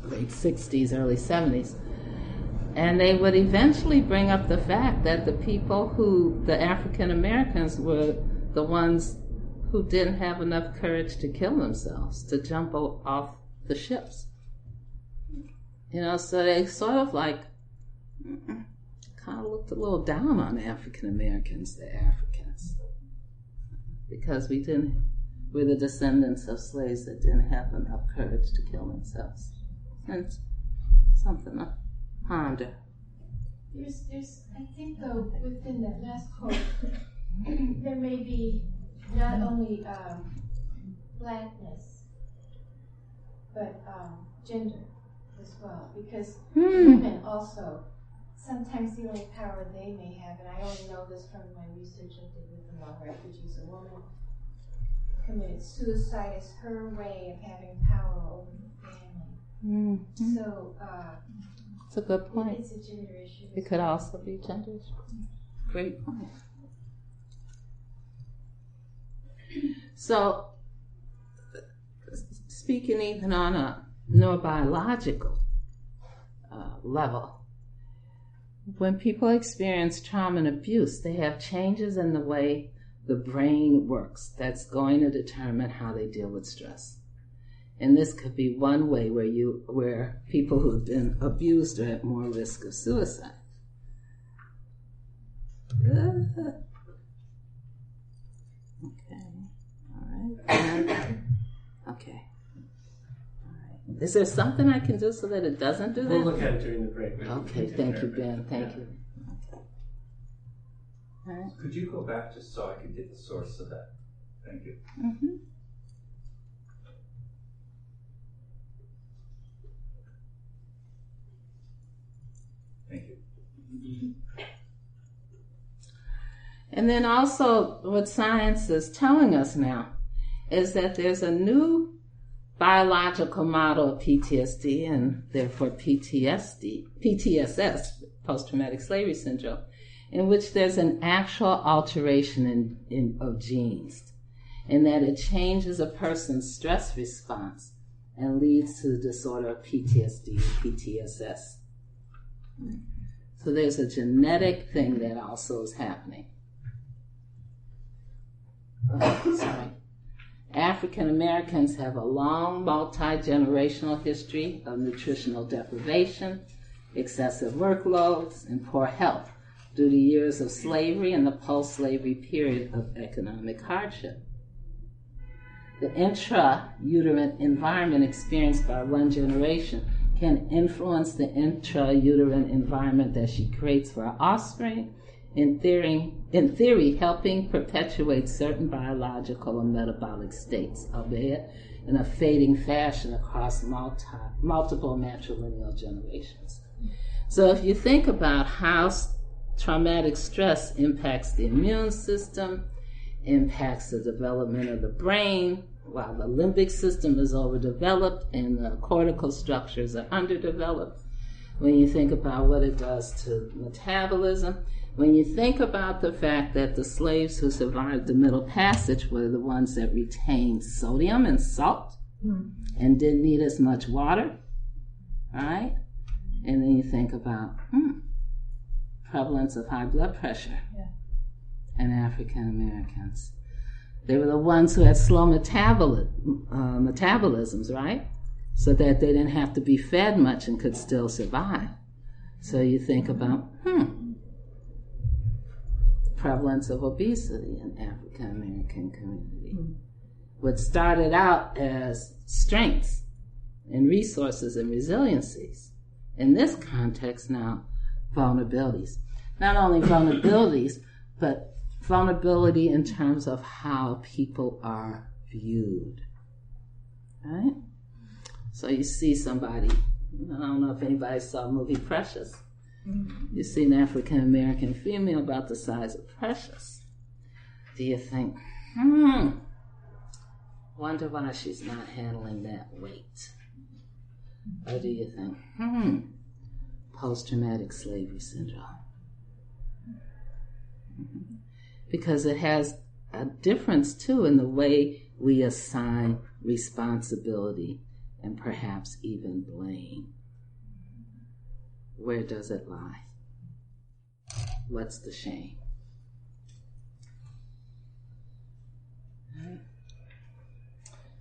late 60s, early 70s. And they would eventually bring up the fact that the African Americans were the ones who didn't have enough courage to kill themselves, to jump off the ships. So they sort of kind of looked a little down on African Americans, the Africans, because we're the descendants of slaves that didn't have enough courage to kill themselves. And something to ponder. There's, I think though, within that last quote, there may be not only blackness, but gender as well, because women also, sometimes the only power they may have, and I only know this from my research I did with the law refugees, a woman committed suicide as her way of having power over the family. So it's a good point. It's a gender issue. It could also be gender issue. Great point. So, speaking even on a neurobiological level, when people experience trauma and abuse, they have changes in the way the brain works that's going to determine how they deal with stress. And this could be one way where people who have been abused are at more risk of suicide. Okay. All right. Okay. All right. Is there something I can do so that it doesn't do that? We'll look at it during the break. Okay. Thank you, Ben. Thank you. Okay. All right. Could you go back just so I could get the source of that? Thank you. Mm-hmm. Thank you. And then also what science is telling us now is that there's a new biological model of PTSD and therefore PTSS, post-traumatic slavery syndrome, in which there's an actual alteration of genes, and that it changes a person's stress response and leads to the disorder of PTSD, PTSS. So there's a genetic thing that also is happening. African Americans have a long multi-generational history of nutritional deprivation, excessive workloads, and poor health due to years of slavery and the post-slavery period of economic hardship. The intrauterine environment experienced by one generation can influence the intrauterine environment that she creates for her offspring, in theory helping perpetuate certain biological and metabolic states, albeit in a fading fashion across multiple matrilineal generations. So if you think about how traumatic stress impacts the immune system, impacts the development of the brain, while the limbic system is overdeveloped and the cortical structures are underdeveloped, when you think about what it does to metabolism, when you think about the fact that the slaves who survived the Middle Passage were the ones that retained sodium and salt and didn't need as much water, right? And then you think about prevalence of high blood pressure in African Americans. They were the ones who had slow metabolisms, right? So that they didn't have to be fed much and could still survive. So you think about, prevalence of obesity in African American community. What started out as strengths and resources and resiliencies, in this context now, vulnerabilities. Not only vulnerabilities, but vulnerability in terms of how people are viewed, right? So you see somebody, I don't know if anybody saw the movie Precious. You see an African American female about the size of Precious. Do you think, wonder why she's not handling that weight? Or do you think, post-traumatic slavery syndrome? Because it has a difference, too, in the way we assign responsibility and perhaps even blame. Where does it lie? What's the shame? Right.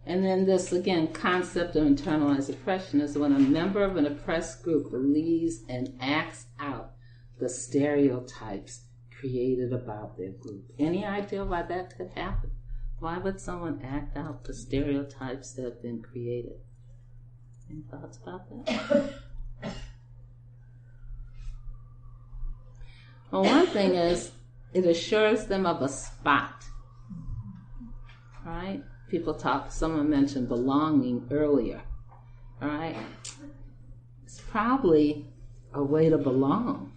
And then this, again, concept of internalized oppression is when a member of an oppressed group believes and acts out the stereotypes created about their group. Any idea why that could happen? Why would someone act out the stereotypes that have been created? Any thoughts about that? Well, one thing is it assures them of a spot, right? Someone mentioned belonging earlier, right? It's probably a way to belong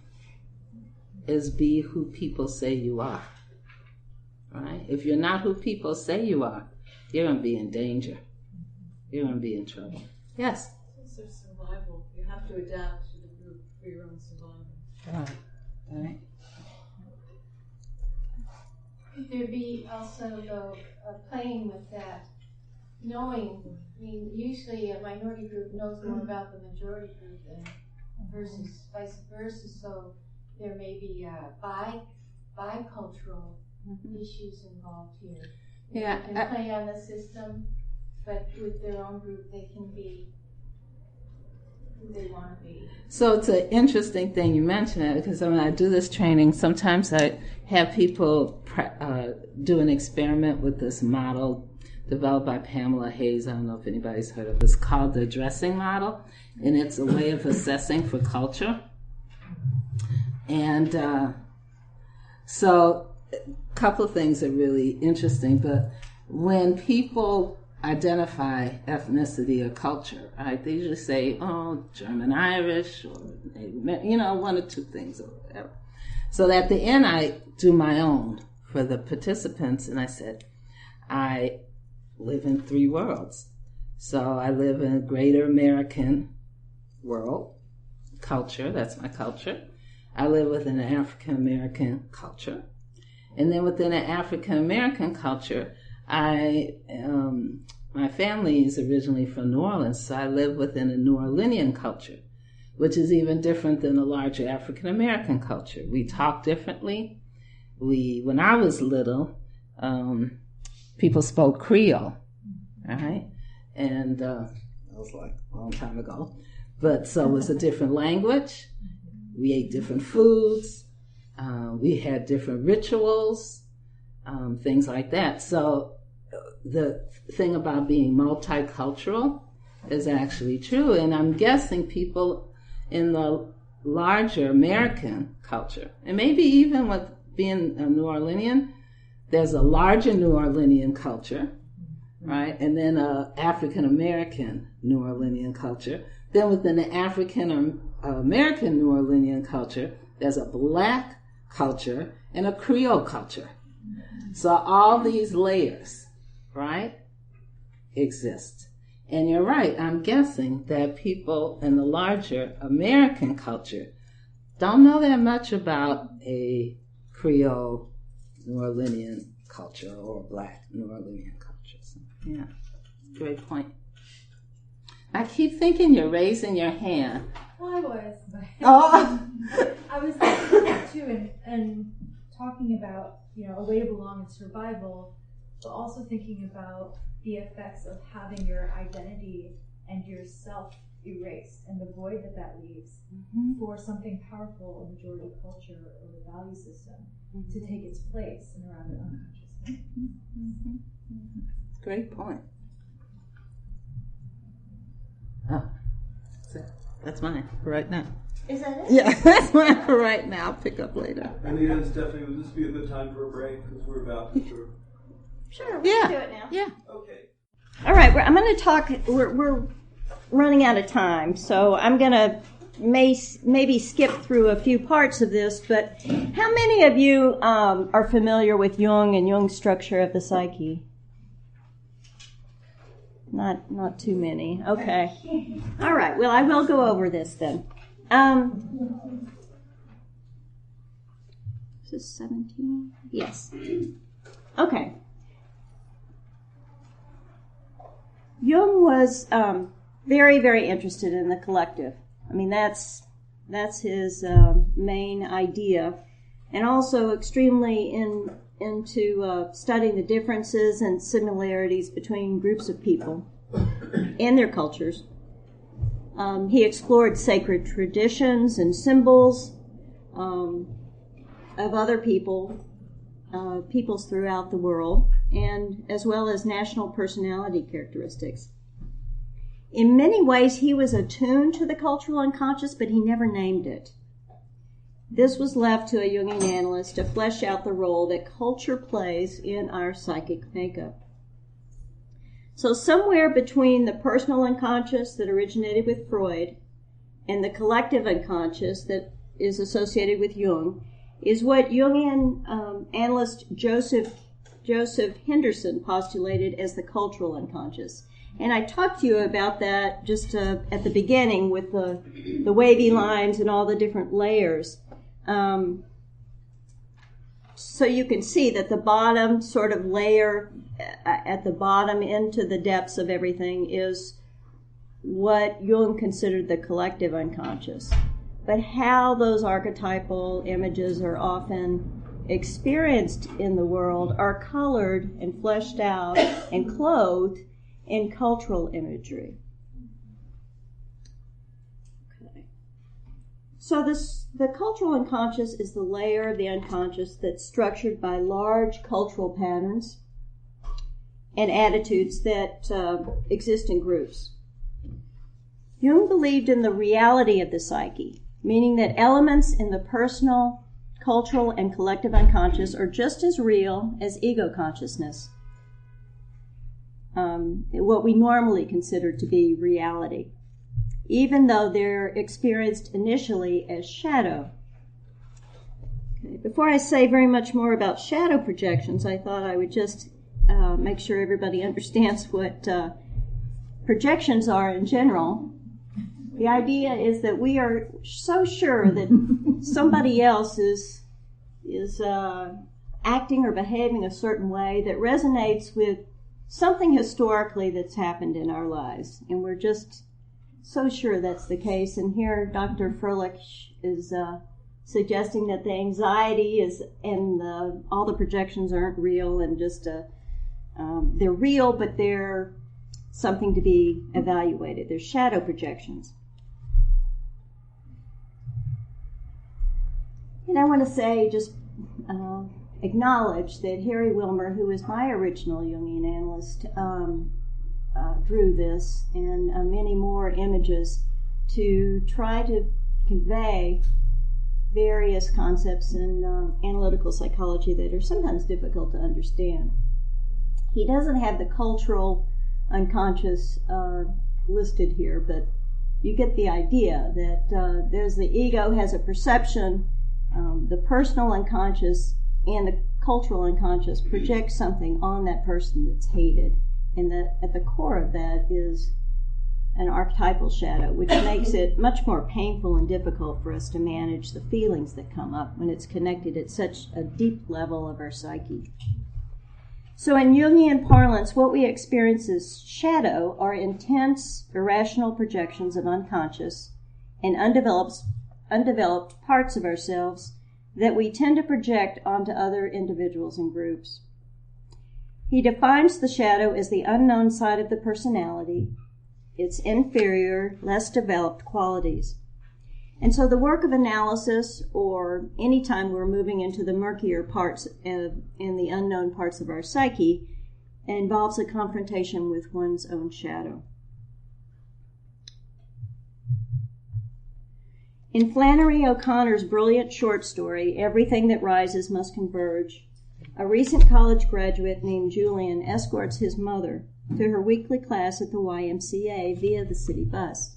is be who people say you are, right? If you're not who people say you are, you're going to be in danger. You're going to be in trouble. Yes? It's their survival. You have to adapt to the group for your own survival. Right. Could there be also, though, playing with that, knowing, I mean, usually a minority group knows more about the majority group than versus vice versa, so there may be bicultural issues involved here. Yeah, They can play on the system, but with their own group, they can be who they want to be. So it's an interesting thing you mention it, because when I do this training, sometimes I have people do an experiment with this model developed by Pamela Hayes. I don't know if anybody's heard of it. It's called the addressing model, and it's a way of assessing for culture. And so a couple of things are really interesting, but when people identify ethnicity or culture, right, they usually say, oh, German Irish, or one or two things or whatever. So at the end, I do my own for the participants, and I said, I live in 3 worlds. So I live in a greater American world, culture, that's my culture. I live within an African American culture. And then within an African American culture, my family is originally from New Orleans, so I live within a New Orleanian culture, which is even different than the larger African American culture. We talk differently. When I was little, people spoke Creole, right? And that was like a long time ago. But so it was a different language. We ate different foods. We had different rituals, things like that. So the thing about being multicultural is actually true. And I'm guessing people in the larger American culture, and maybe even with being a New Orleanian, there's a larger New Orleanian culture, right? And then a African American New Orleanian culture. Then within the African American New Orleanian culture, there's a Black culture and a Creole culture. So all these layers, right, exist. And you're right, I'm guessing that people in the larger American culture don't know that much about a Creole New Orleanian culture or Black New Orleanian culture. So, yeah, great point. I keep thinking you're raising your hand. Well, I was. But Oh. I was thinking that too, and talking about, a way to belong and survival, but also thinking about the effects of having your identity and yourself erased and the void that leaves for something powerful, a majority culture or the value system to take its place in around the unconscious. Great point. Oh, that's mine for right now. Is that it? Yeah, that's mine for right now. I'll pick up later. Anita and Stephanie, would this be a good time for a break? Because we're about to. Sure, we can do it now. Yeah. Okay. All right, I'm going to talk. We're running out of time, so I'm going to maybe skip through a few parts of this. But how many of you are familiar with Jung and Jung's structure of the psyche? Not too many. Okay. All right. Well, I will go over this then. Is this 17? Yes. Okay. Jung was very, very interested in the collective. I mean, that's his main idea, and also extremely into studying the differences and similarities between groups of people and their cultures. He explored sacred traditions and symbols of other peoples throughout the world, and as well as national personality characteristics. In many ways, he was attuned to the cultural unconscious, but he never named it. this was left to a Jungian analyst to flesh out the role that culture plays in our psychic makeup. So somewhere between the personal unconscious that originated with Freud and the collective unconscious that is associated with Jung is what Jungian analyst Joseph Henderson postulated as the cultural unconscious. And I talked to you about that just at the beginning with the wavy lines and all the different layers. So you can see that the bottom sort of layer at the bottom into the depths of everything is what Jung considered the collective unconscious. But how those archetypal images are often experienced in the world are colored and fleshed out and clothed in cultural imagery. Okay. So the cultural unconscious is the layer of the unconscious that's structured by large cultural patterns and attitudes that exist in groups. Jung believed in the reality of the psyche, meaning that elements in the personal, cultural, and collective unconscious are just as real as ego consciousness, what we normally consider to be reality, even though they're experienced initially as shadow. Okay, before I say very much more about shadow projections, I thought I would just make sure everybody understands what projections are in general. The idea is that we are so sure that somebody else is acting or behaving a certain way that resonates with something historically that's happened in our lives. And we're just so sure that's the case. And here Dr. Froelich is suggesting that the anxiety is and all the projections aren't real and just they're real, but they're something to be evaluated. They're shadow projections. And I want to say, just acknowledge that Harry Wilmer, who was my original Jungian analyst, drew this and many more images to try to convey various concepts in analytical psychology that are sometimes difficult to understand. He doesn't have the cultural unconscious listed here, but you get the idea that there's the ego has a perception, the personal unconscious and the cultural unconscious project something on that person that's hated, and that at the core of that is an archetypal shadow, which makes it much more painful and difficult for us to manage the feelings that come up when it's connected at such a deep level of our psyche. So in Jungian parlance, what we experience as shadow are intense, irrational projections of unconscious and undeveloped parts of ourselves that we tend to project onto other individuals and groups. He defines the shadow as the unknown side of the personality, its inferior, less developed qualities. And so the work of analysis, or any time we're moving into the murkier parts and the unknown parts of our psyche, involves a confrontation with one's own shadow. In Flannery O'Connor's brilliant short story, Everything That Rises Must Converge, a recent college graduate named Julian escorts his mother to her weekly class at the YMCA via the city bus.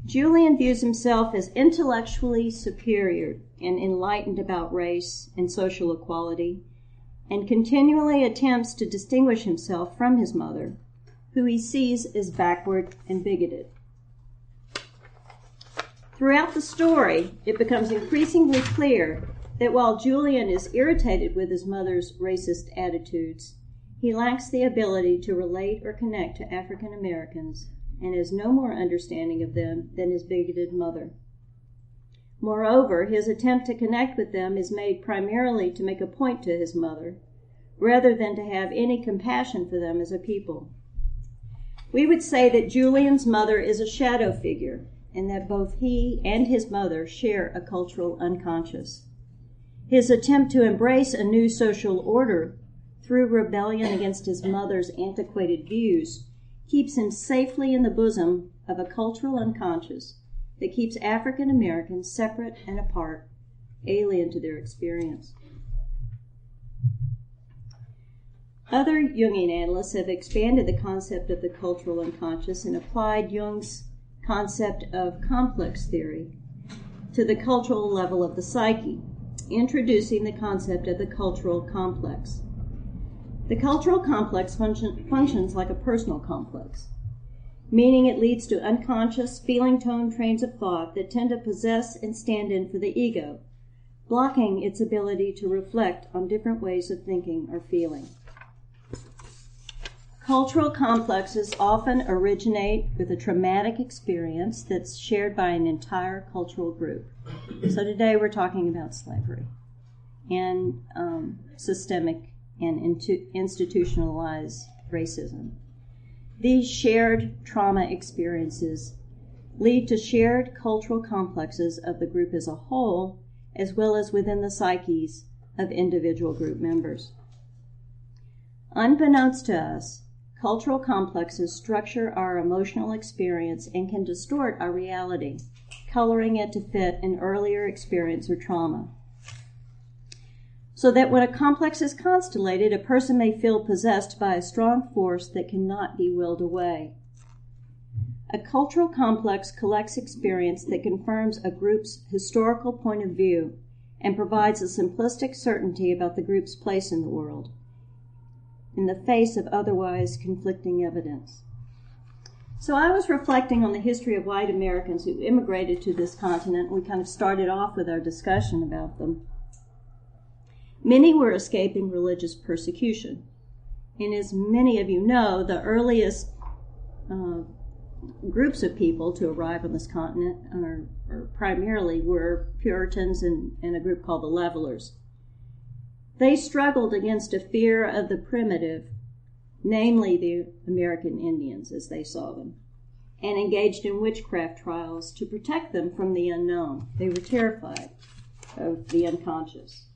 Julian views himself as intellectually superior and enlightened about race and social equality, and continually attempts to distinguish himself from his mother, who he sees as backward and bigoted. Throughout the story, it becomes increasingly clear that while Julian is irritated with his mother's racist attitudes, he lacks the ability to relate or connect to African Americans and has no more understanding of them than his bigoted mother. Moreover, his attempt to connect with them is made primarily to make a point to his mother, rather than to have any compassion for them as a people. We would say that Julian's mother is a shadow figure, and that both he and his mother share a cultural unconscious. His attempt to embrace a new social order through rebellion against his mother's antiquated views keeps him safely in the bosom of a cultural unconscious that keeps African Americans separate and apart, alien to their experience. Other Jungian analysts have expanded the concept of the cultural unconscious and applied Jung's concept of complex theory to the cultural level of the psyche, introducing the concept of the cultural complex. The cultural complex functions like a personal complex, meaning it leads to unconscious, feeling-tone trains of thought that tend to possess and stand in for the ego, blocking its ability to reflect on different ways of thinking or feeling. Cultural complexes often originate with a traumatic experience that's shared by an entire cultural group. So today we're talking about slavery and systemic and institutionalized racism. These shared trauma experiences lead to shared cultural complexes of the group as a whole, as well as within the psyches of individual group members. Unbeknownst to us, cultural complexes structure our emotional experience and can distort our reality, coloring it to fit an earlier experience or trauma. So that when a complex is constellated, a person may feel possessed by a strong force that cannot be willed away. A cultural complex collects experience that confirms a group's historical point of view and provides a simplistic certainty about the group's place in the world, in the face of otherwise conflicting evidence. So I was reflecting on the history of white Americans who immigrated to this continent. We kind of started off with our discussion about them. Many were escaping religious persecution. And as many of you know, the earliest groups of people to arrive on this continent or primarily were Puritans and a group called the Levelers. They struggled against a fear of the primitive, namely the American Indians as they saw them, and engaged in witchcraft trials to protect them from the unknown. They were terrified of the unconscious.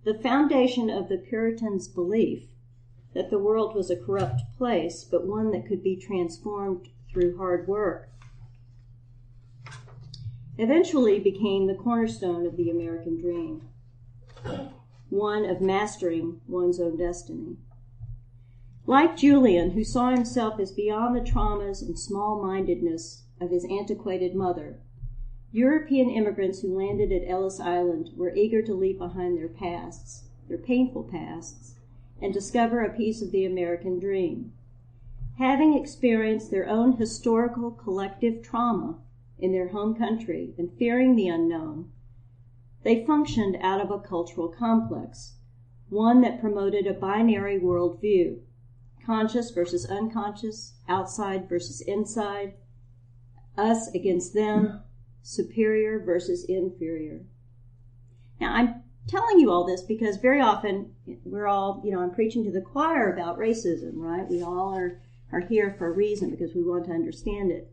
The foundation of the Puritans' belief that the world was a corrupt place, but one that could be transformed through hard work, eventually became the cornerstone of the American dream, one of mastering one's own destiny. Like Julian, who saw himself as beyond the traumas and small-mindedness of his antiquated mother, European immigrants who landed at Ellis Island were eager to leave behind their pasts, their painful pasts, and discover a piece of the American dream. Having experienced their own historical collective trauma in their home country and fearing the unknown, they functioned out of a cultural complex, one that promoted a binary worldview, conscious versus unconscious, outside versus inside, us against them, superior versus inferior. Now, I'm telling you all this because very often we're all, I'm preaching to the choir about racism, right? We all are here for a reason because we want to understand it.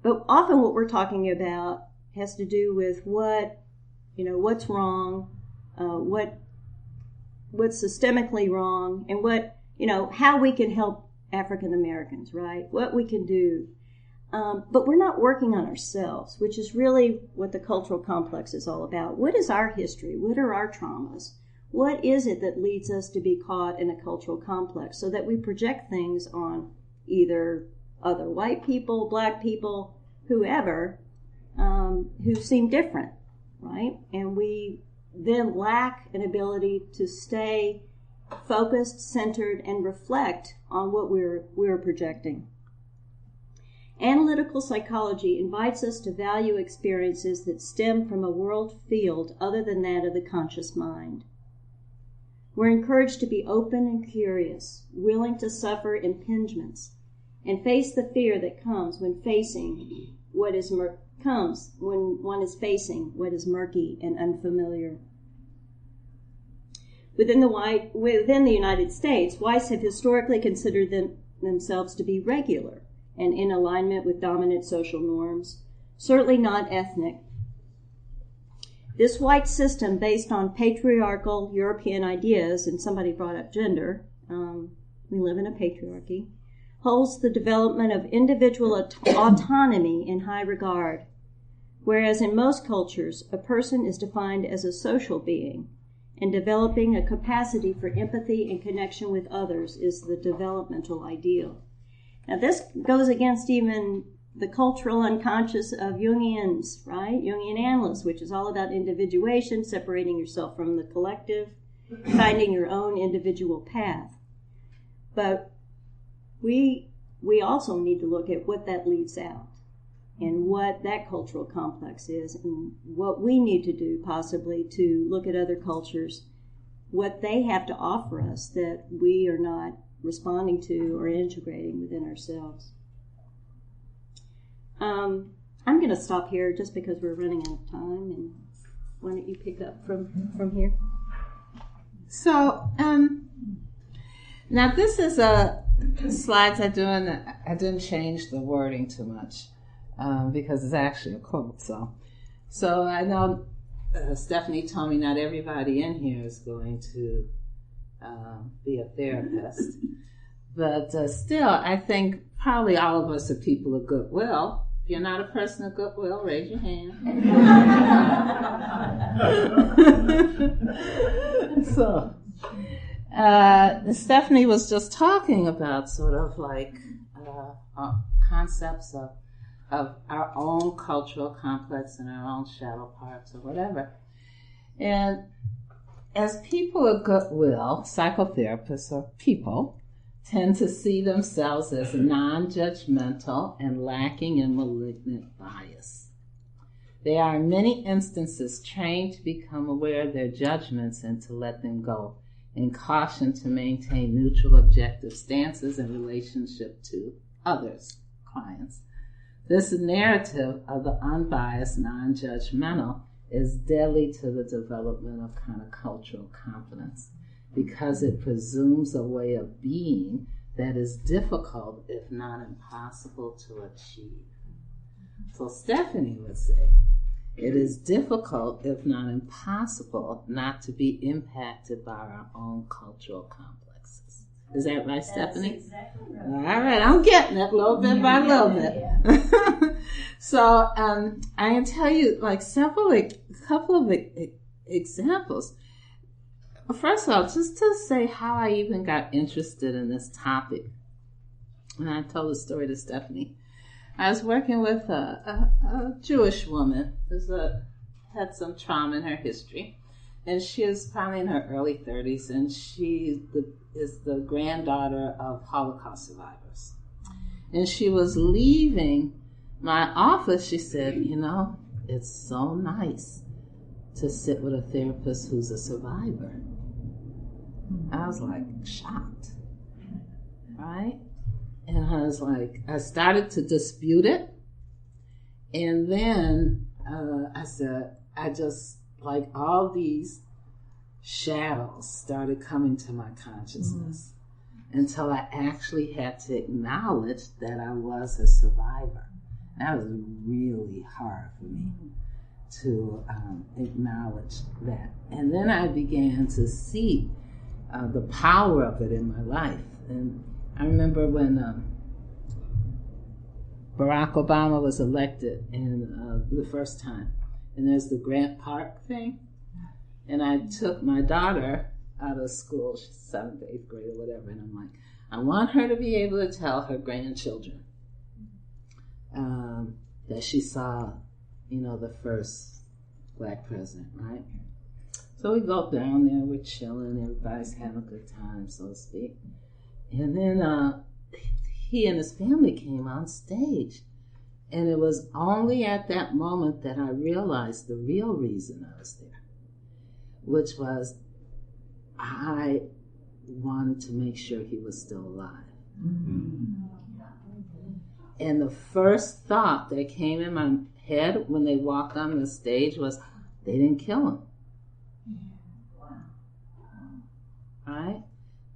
But often what we're talking about has to do with what's wrong, what's systemically wrong, and how we can help African Americans, right? What we can do. But we're not working on ourselves, which is really what the cultural complex is all about. What is our history? What are our traumas? What is it that leads us to be caught in a cultural complex so that we project things on either other white people, black people, whoever, who seem different, right? And we then lack an ability to stay focused, centered, and reflect on what we're projecting. Analytical psychology invites us to value experiences that stem from a world field other than that of the conscious mind. We're encouraged to be open and curious, willing to suffer impingements, and face the fear that comes when facing what is when one is facing what is murky and unfamiliar. Within the United States, whites have historically considered themselves to be regular and in alignment with dominant social norms, certainly not ethnic. This white system, based on patriarchal European ideas, and somebody brought up gender, we live in a patriarchy, holds the development of individual autonomy in high regard, whereas in most cultures, a person is defined as a social being, and developing a capacity for empathy and connection with others is the developmental ideal. Now, this goes against even the cultural unconscious of Jungians, right? Jungian analysts, which is all about individuation, separating yourself from the collective, finding your own individual path. But we also need to look at what that leaves out and what that cultural complex is and what we need to do possibly to look at other cultures, what they have to offer us that we are not responding to or integrating within ourselves. I'm going to stop here just because we're running out of time, and why don't you pick up from here? So, now this is a slides I didn't change the wording too much because it's actually a quote. So I know Stephanie told me not everybody in here is going to be a therapist, but still, I think probably all of us are people of goodwill. If you're not a person of goodwill, raise your hand. So, Stephanie was just talking about sort of like concepts of our own cultural complex and our own shadow parts or whatever. And as people of goodwill, psychotherapists or people tend to see themselves as non-judgmental and lacking in malignant bias. They are in many instances trained to become aware of their judgments and to let them go, and cautioned to maintain neutral, objective stances in relationship to others, clients. This narrative of the unbiased, non-judgmental is deadly to the development of kind of cultural confidence, because it presumes a way of being that is difficult, if not impossible, to achieve. So Stephanie would say, it is difficult, if not impossible, not to be impacted by our own cultural complexes. Is that right, Stephanie? That's exactly right. All right, I'm getting it little bit by little bit. Yeah. So I can tell you like a couple of examples. First of all, just to say how I even got interested in this topic, and I told the story to Stephanie. I was working with a Jewish woman who had some trauma in her history, and she is probably in her early 30s, and she is the granddaughter of Holocaust survivors. And she was leaving my office. She said, it's so nice to sit with a therapist who's a survivor. I was like shocked, right? And I was like, I started to dispute it. And then I said, I just, like all these shadows started coming to my consciousness until I actually had to acknowledge that I was a survivor. That was really hard for me to acknowledge that. And then I began to see the power of it in my life. And I remember when Barack Obama was elected in the first time, and there's the Grant Park thing, and I took my daughter out of school, she's 7th, 8th grade or whatever, and I'm like, I want her to be able to tell her grandchildren that she saw, the first black president, right? So we go down there, we're chilling, everybody's having a good time, so to speak. And then he and his family came on stage. And it was only at that moment that I realized the real reason I was there, which was I wanted to make sure he was still alive. Mm-hmm. And the first thought that came in my head when they walked on the stage was, they didn't kill him. Right?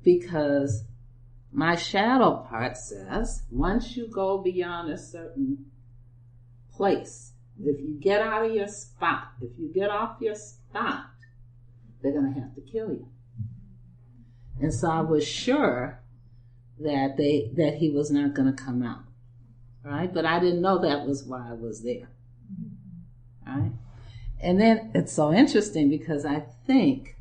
Because my shadow part says, once you go beyond a certain place, if you get out of your spot, if you get off your spot, they're going to have to kill you. And so I was sure that he was not going to come out, right? But I didn't know that was why I was there, right? And then it's so interesting because I think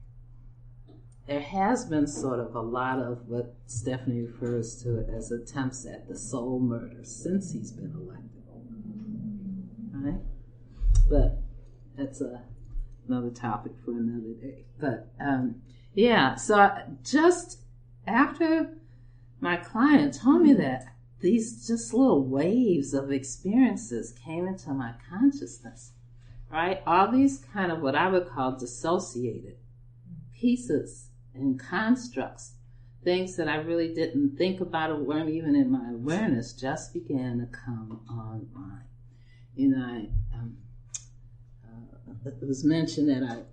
there has been sort of a lot of what Stephanie refers to as attempts at the soul murder since he's been elected, right? But that's another topic for another day. But so just after my client told me that, these just little waves of experiences came into my consciousness, right? All these kind of what I would call dissociated pieces and constructs, things that I really didn't think about or weren't even in my awareness, just began to come online. You know, it was mentioned that I've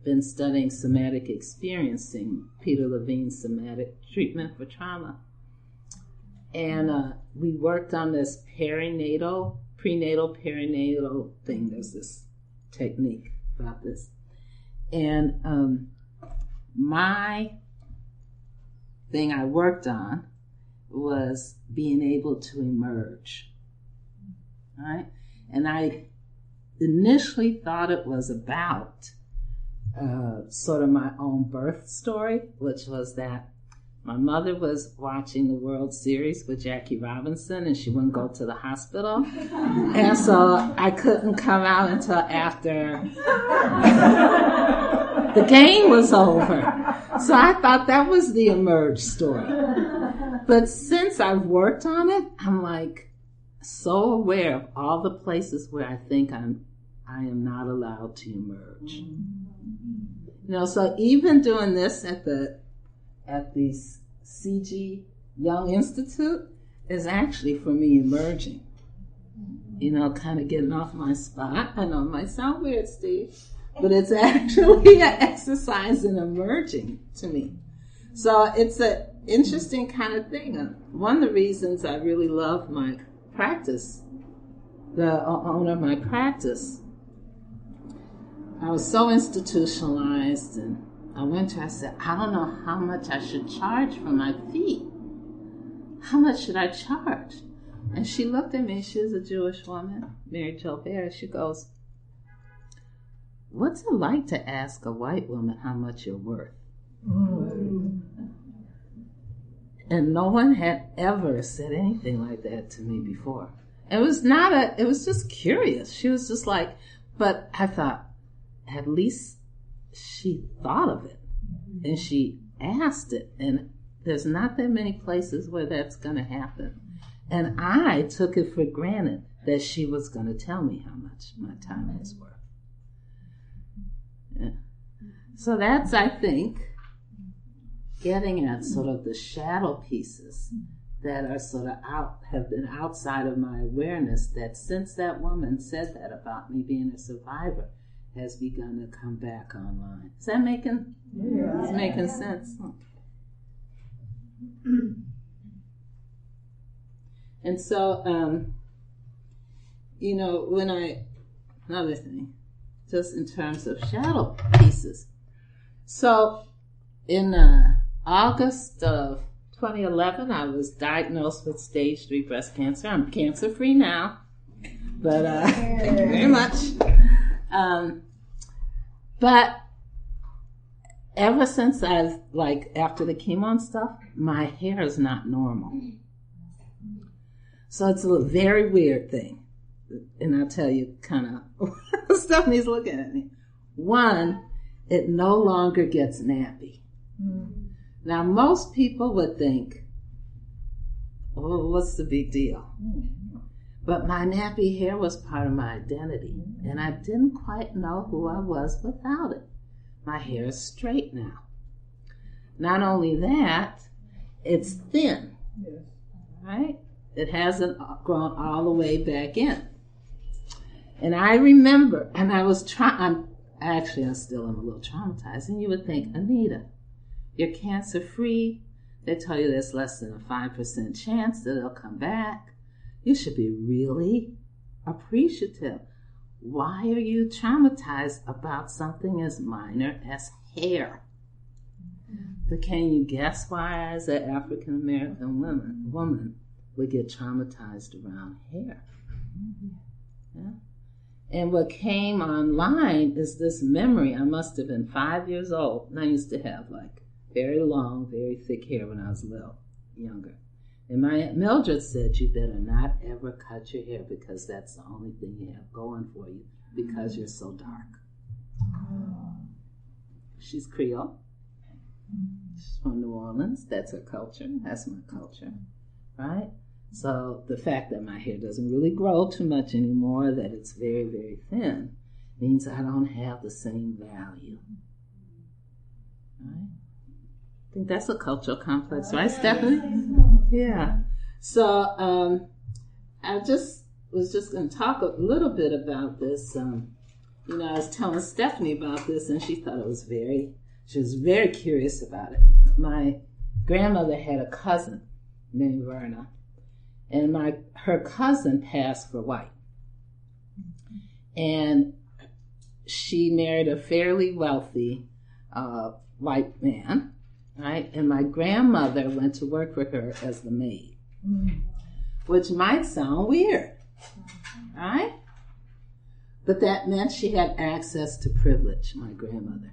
been studying somatic experiencing, Peter Levine's somatic treatment for trauma. And we worked on this prenatal perinatal thing. There's this technique about this. And my thing I worked on was being able to emerge, right? And I initially thought it was about sort of my own birth story, which was that my mother was watching the World Series with Jackie Robinson and she wouldn't go to the hospital. And so I couldn't come out until after the game was over. So I thought that was the emerge story. But since I've worked on it, I'm like so aware of all the places where I think I am not allowed to emerge. You know, so even doing this at the CG Young Institute is actually for me emerging. You know, kind of getting off my spot. I know it might sound weird, Steve, but it's actually an exercise in emerging to me. So it's an interesting kind of thing. One of the reasons I really love my practice, the owner of my practice, I was so institutionalized, and I said, I don't know how much I should charge for my fee. How much should I charge? And she looked at me, she was a Jewish woman, Mary Jo Bear. She goes, what's it like to ask a white woman how much you're worth? And no one had ever said anything like that to me before. It was just curious. She was just like, but I thought, at least she thought of it and she asked it, and there's not that many places where that's going to happen. And I took it for granted that she was going to tell me how much my time was worth. Yeah. So that's, I think, getting at sort of the shadow pieces that are sort of have been outside of my awareness, that since that woman said that about me being a survivor, has begun to come back online. Is that making sense? And so, you know, another thing, just in terms of shadow pieces. So in August of 2011, I was diagnosed with stage 3 breast cancer. I'm cancer-free now, but thank you very much. But ever since after the chemo and stuff, my hair is not normal. So it's a very weird thing. And I'll tell you kind of, Stephanie's looking at me. One, it no longer gets nappy. Now, most people would think, oh, what's the big deal? But my nappy hair was part of my identity, and I didn't quite know who I was without it. My hair is straight now. Not only that, it's thin, right? It hasn't grown all the way back in. And I remember, and I was I'm still am a little traumatized, and you would think, Anita, you're cancer-free. They tell you there's less than a 5% chance that it'll come back. You should be really appreciative. Why are you traumatized about something as minor as hair? But can you guess why, as an African American woman would get traumatized around hair? Yeah. And what came online is this memory. I must have been 5 years old, and I used to have like very long, very thick hair when I was younger. And my Aunt Mildred said, you better not ever cut your hair because that's the only thing you have going for you because you're so dark. She's Creole. She's from New Orleans. That's her culture. That's my culture, right? So the fact that my hair doesn't really grow too much anymore, that it's very, very thin, means I don't have the same value, right? I think that's a cultural complex, right, Stephanie? Yeah. So I was just going to talk a little bit about this. I was telling Stephanie about this, and she thought she was very curious about it. My grandmother had a cousin named Verna, and her cousin passed for white. And she married a fairly wealthy white man, right? And my grandmother went to work for her as the maid, which might sound weird, right? But that meant she had access to privilege, my grandmother.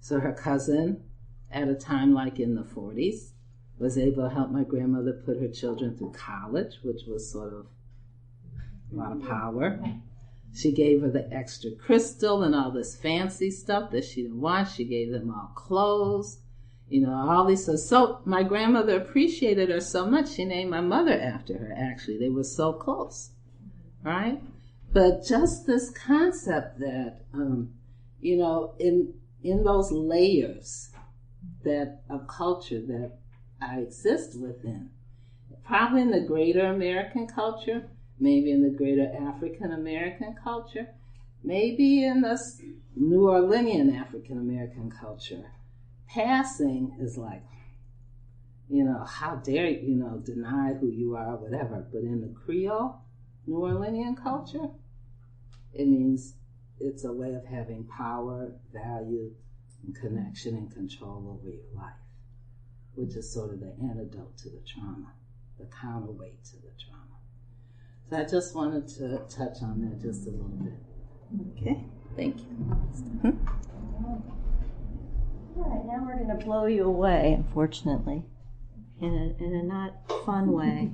So her cousin, at a time like in the 40s, was able to help my grandmother put her children through college, which was sort of a lot of power. She gave her the extra crystal and all this fancy stuff that she didn't want. She gave them all clothes, all these. So my grandmother appreciated her so much, she named my mother after her, actually. They were so close, right? But just this concept that, in those layers of culture that I exist within, probably in the greater American culture, maybe in the greater African American culture, maybe in the New Orleanian African American culture, passing is like, how dare you, deny who you are, whatever. But in the Creole, New Orleanian culture, it means it's a way of having power, value, and connection and control over your life, which is sort of the antidote to the trauma, the counterweight to the trauma. So I just wanted to touch on that just a little bit. Okay, thank you. All right, now we're going to blow you away, unfortunately, in a not fun way.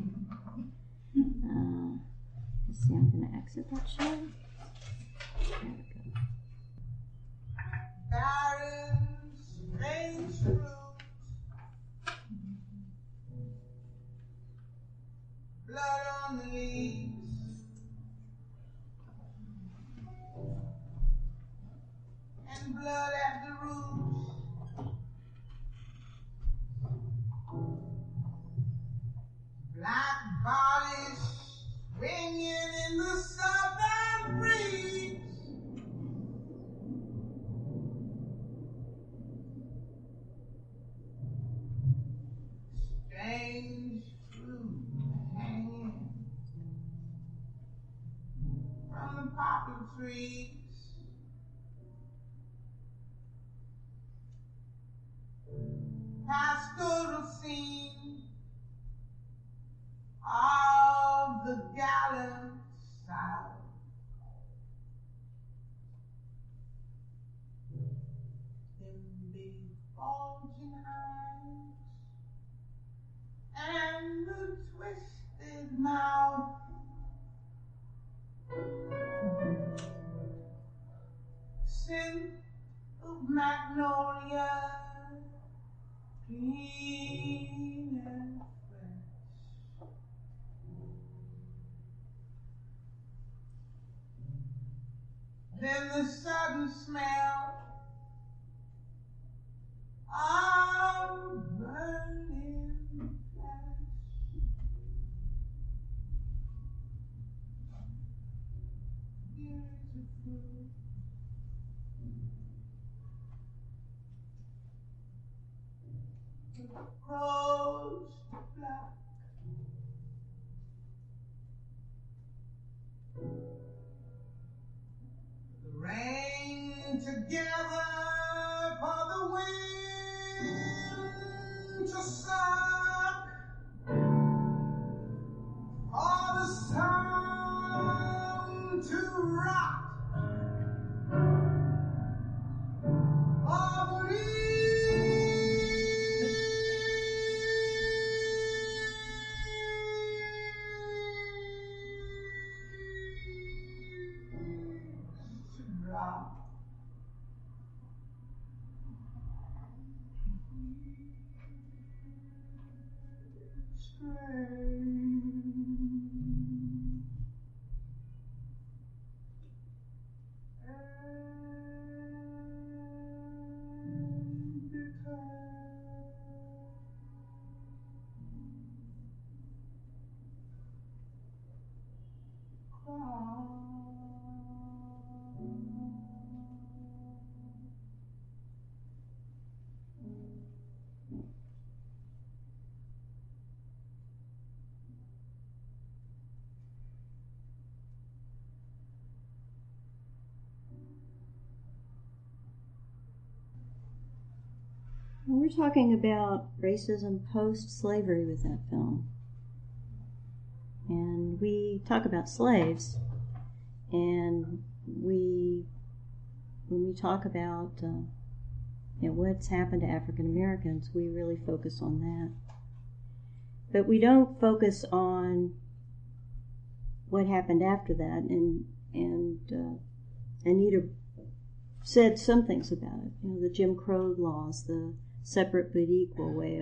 Let's see, I'm going to exit that show. There we go. Barren, strange fruit, blood on the leaves, and blood at the roots. Black bodies swinging in the southern breeze. Strange fruit hanging from the poplar trees. Pastoral scene of the gallant South. Them big bulging eyes and the twisted mouth. Scent of magnolia, clean and fresh. Then the sudden smell of burning flesh. Here is a fruit. The crows black. The rain together for the wind. to suck all the sound to rot all the leaves to drop. We're talking about racism post-slavery with that film. And we talk about slaves, and when we talk about what's happened to African Americans, we really focus on that. But we don't focus on what happened after that, and Anita said some things about it. The Jim Crow laws, the separate but equal way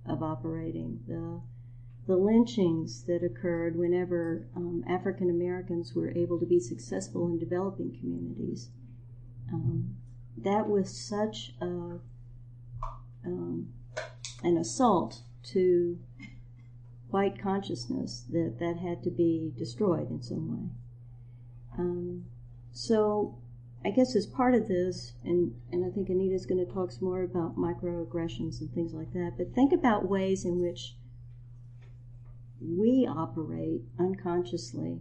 of operating, the lynchings that occurred whenever African Americans were able to be successful in developing communities. That was such an assault to white consciousness that had to be destroyed in some way. So I guess as part of this, and I think Anita's going to talk some more about microaggressions and things like that, but think about ways in which we operate unconsciously,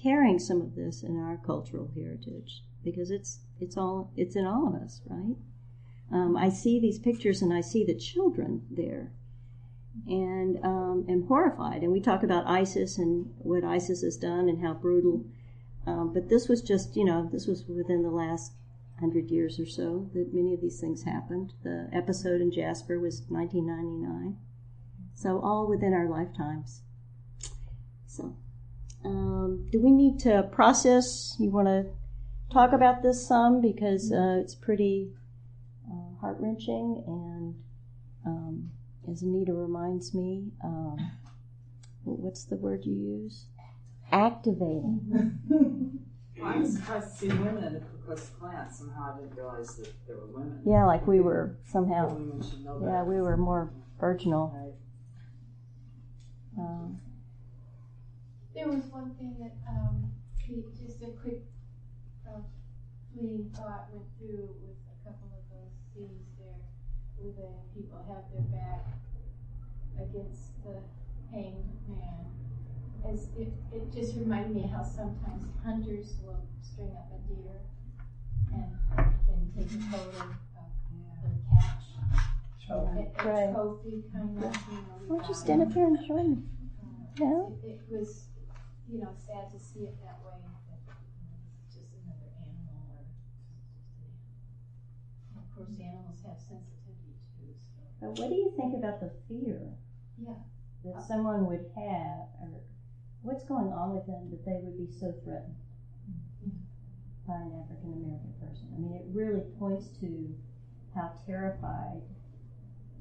carrying some of this in our cultural heritage, because it's in all of us, right? I see these pictures and I see the children there, and am horrified. And we talk about ISIS and what ISIS has done and how brutal. But this was just, this was within the last 100 years or so that many of these things happened. The episode in Jasper was 1999. So all within our lifetimes. So, do we need to process? You want to talk about this some? Because it's pretty heart-wrenching, and as Anita reminds me, what's the word you use? Activating. I was surprised to see women in the Ku Klux Klan. Somehow I didn't realize that there were women. Yeah, like we were somehow. Women should know Yeah, we were more virginal. Right. There was one thing that just a quick fleeting thought went through with a couple of those scenes there, where the people have their back against the hanged man. As it just reminded me how sometimes hunters will string up a deer and then take a photo of the catch. It's trophy kind of. Why don't you stand up here and join me? Yeah. It was, sad to see it that way. That it's just another animal, or and of course, animals have sensitivity too. So. But what do you think about the fear that someone would have, or what's going on with them that they would be so threatened by an African American person? I mean, it really points to how terrified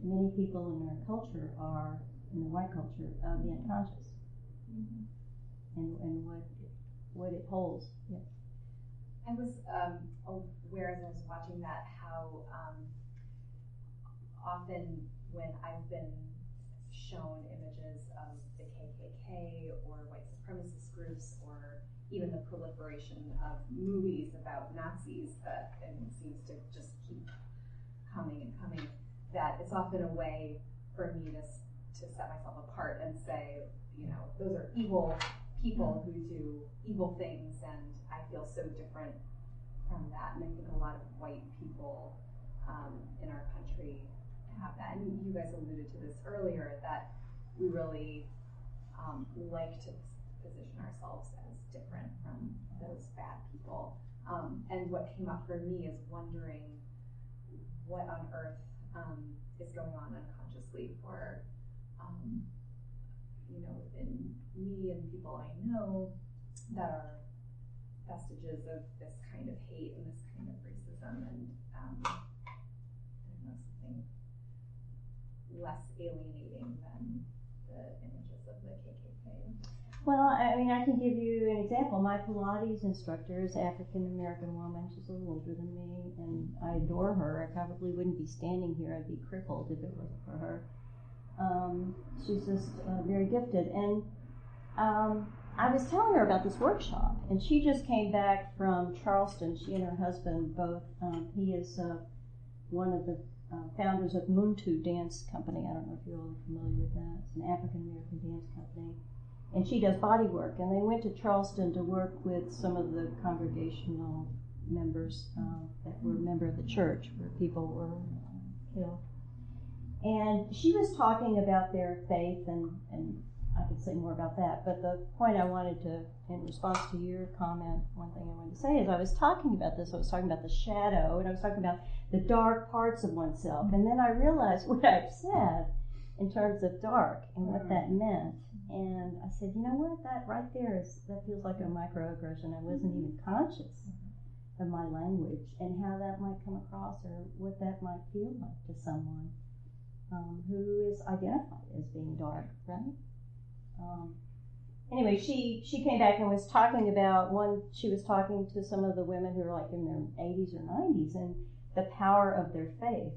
many people in our culture are, in the white culture, of the unconscious, and what it holds. Yeah. I was aware as I was watching that how often when I've been shown images of the KKK or white supremacist groups, or even the proliferation of movies about Nazis and it seems to just keep coming and coming, that it's often a way for me to set myself apart and say, those are evil people who do evil things, and I feel so different from that. And I think a lot of white people in our country have that. And you guys alluded to this earlier, that we really like to position ourselves as different from those bad people. And what came up for me is wondering what on earth is going on unconsciously for, within me and people I know that are vestiges of this kind of hate and this kind of racism, and something less alienating than the images of the KKK. Well, I mean, I can give you an example. My Pilates instructor is an African-American woman. She's a little older than me, and I adore her. I probably wouldn't be standing here. I'd be crippled if it wasn't for her. She's just very gifted. And I was telling her about this workshop, and she just came back from Charleston. She and her husband both, he is one of the founders of Muntu Dance Company. I don't know if you're all familiar with that. It's an African-American dance company. And she does body work, and they went to Charleston to work with some of the congregational members that were a member of the church where people were killed. And she was talking about their faith, and I could say more about that, but the point I wanted to, in response to your comment, one thing I wanted to say is I was talking about this, I was talking about the shadow, and I was talking about the dark parts of oneself, and then I realized what I've said in terms of dark and what that meant. And I said, you know what, that right there that feels like a microaggression. I wasn't even conscious of my language and how that might come across or what that might feel like to someone who is identified as being dark, right? Anyway, she came back and was talking about she was talking to some of the women who are like in their 80s or 90s and the power of their faith.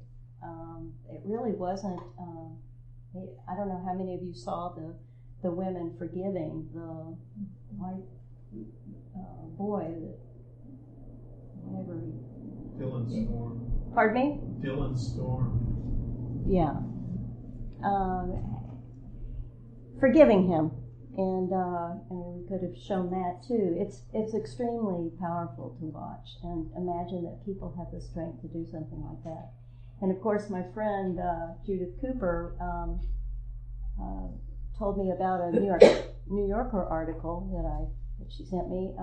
It really wasn't, I don't know how many of you saw the women forgiving the white boy that, whatever he... Dylan Storm. Pardon me? Dylan Storm. Yeah. Forgiving him. And we could have shown that too. It's extremely powerful to watch and imagine that people have the strength to do something like that. And of course my friend Judith Cooper told me about a New Yorker article that she sent me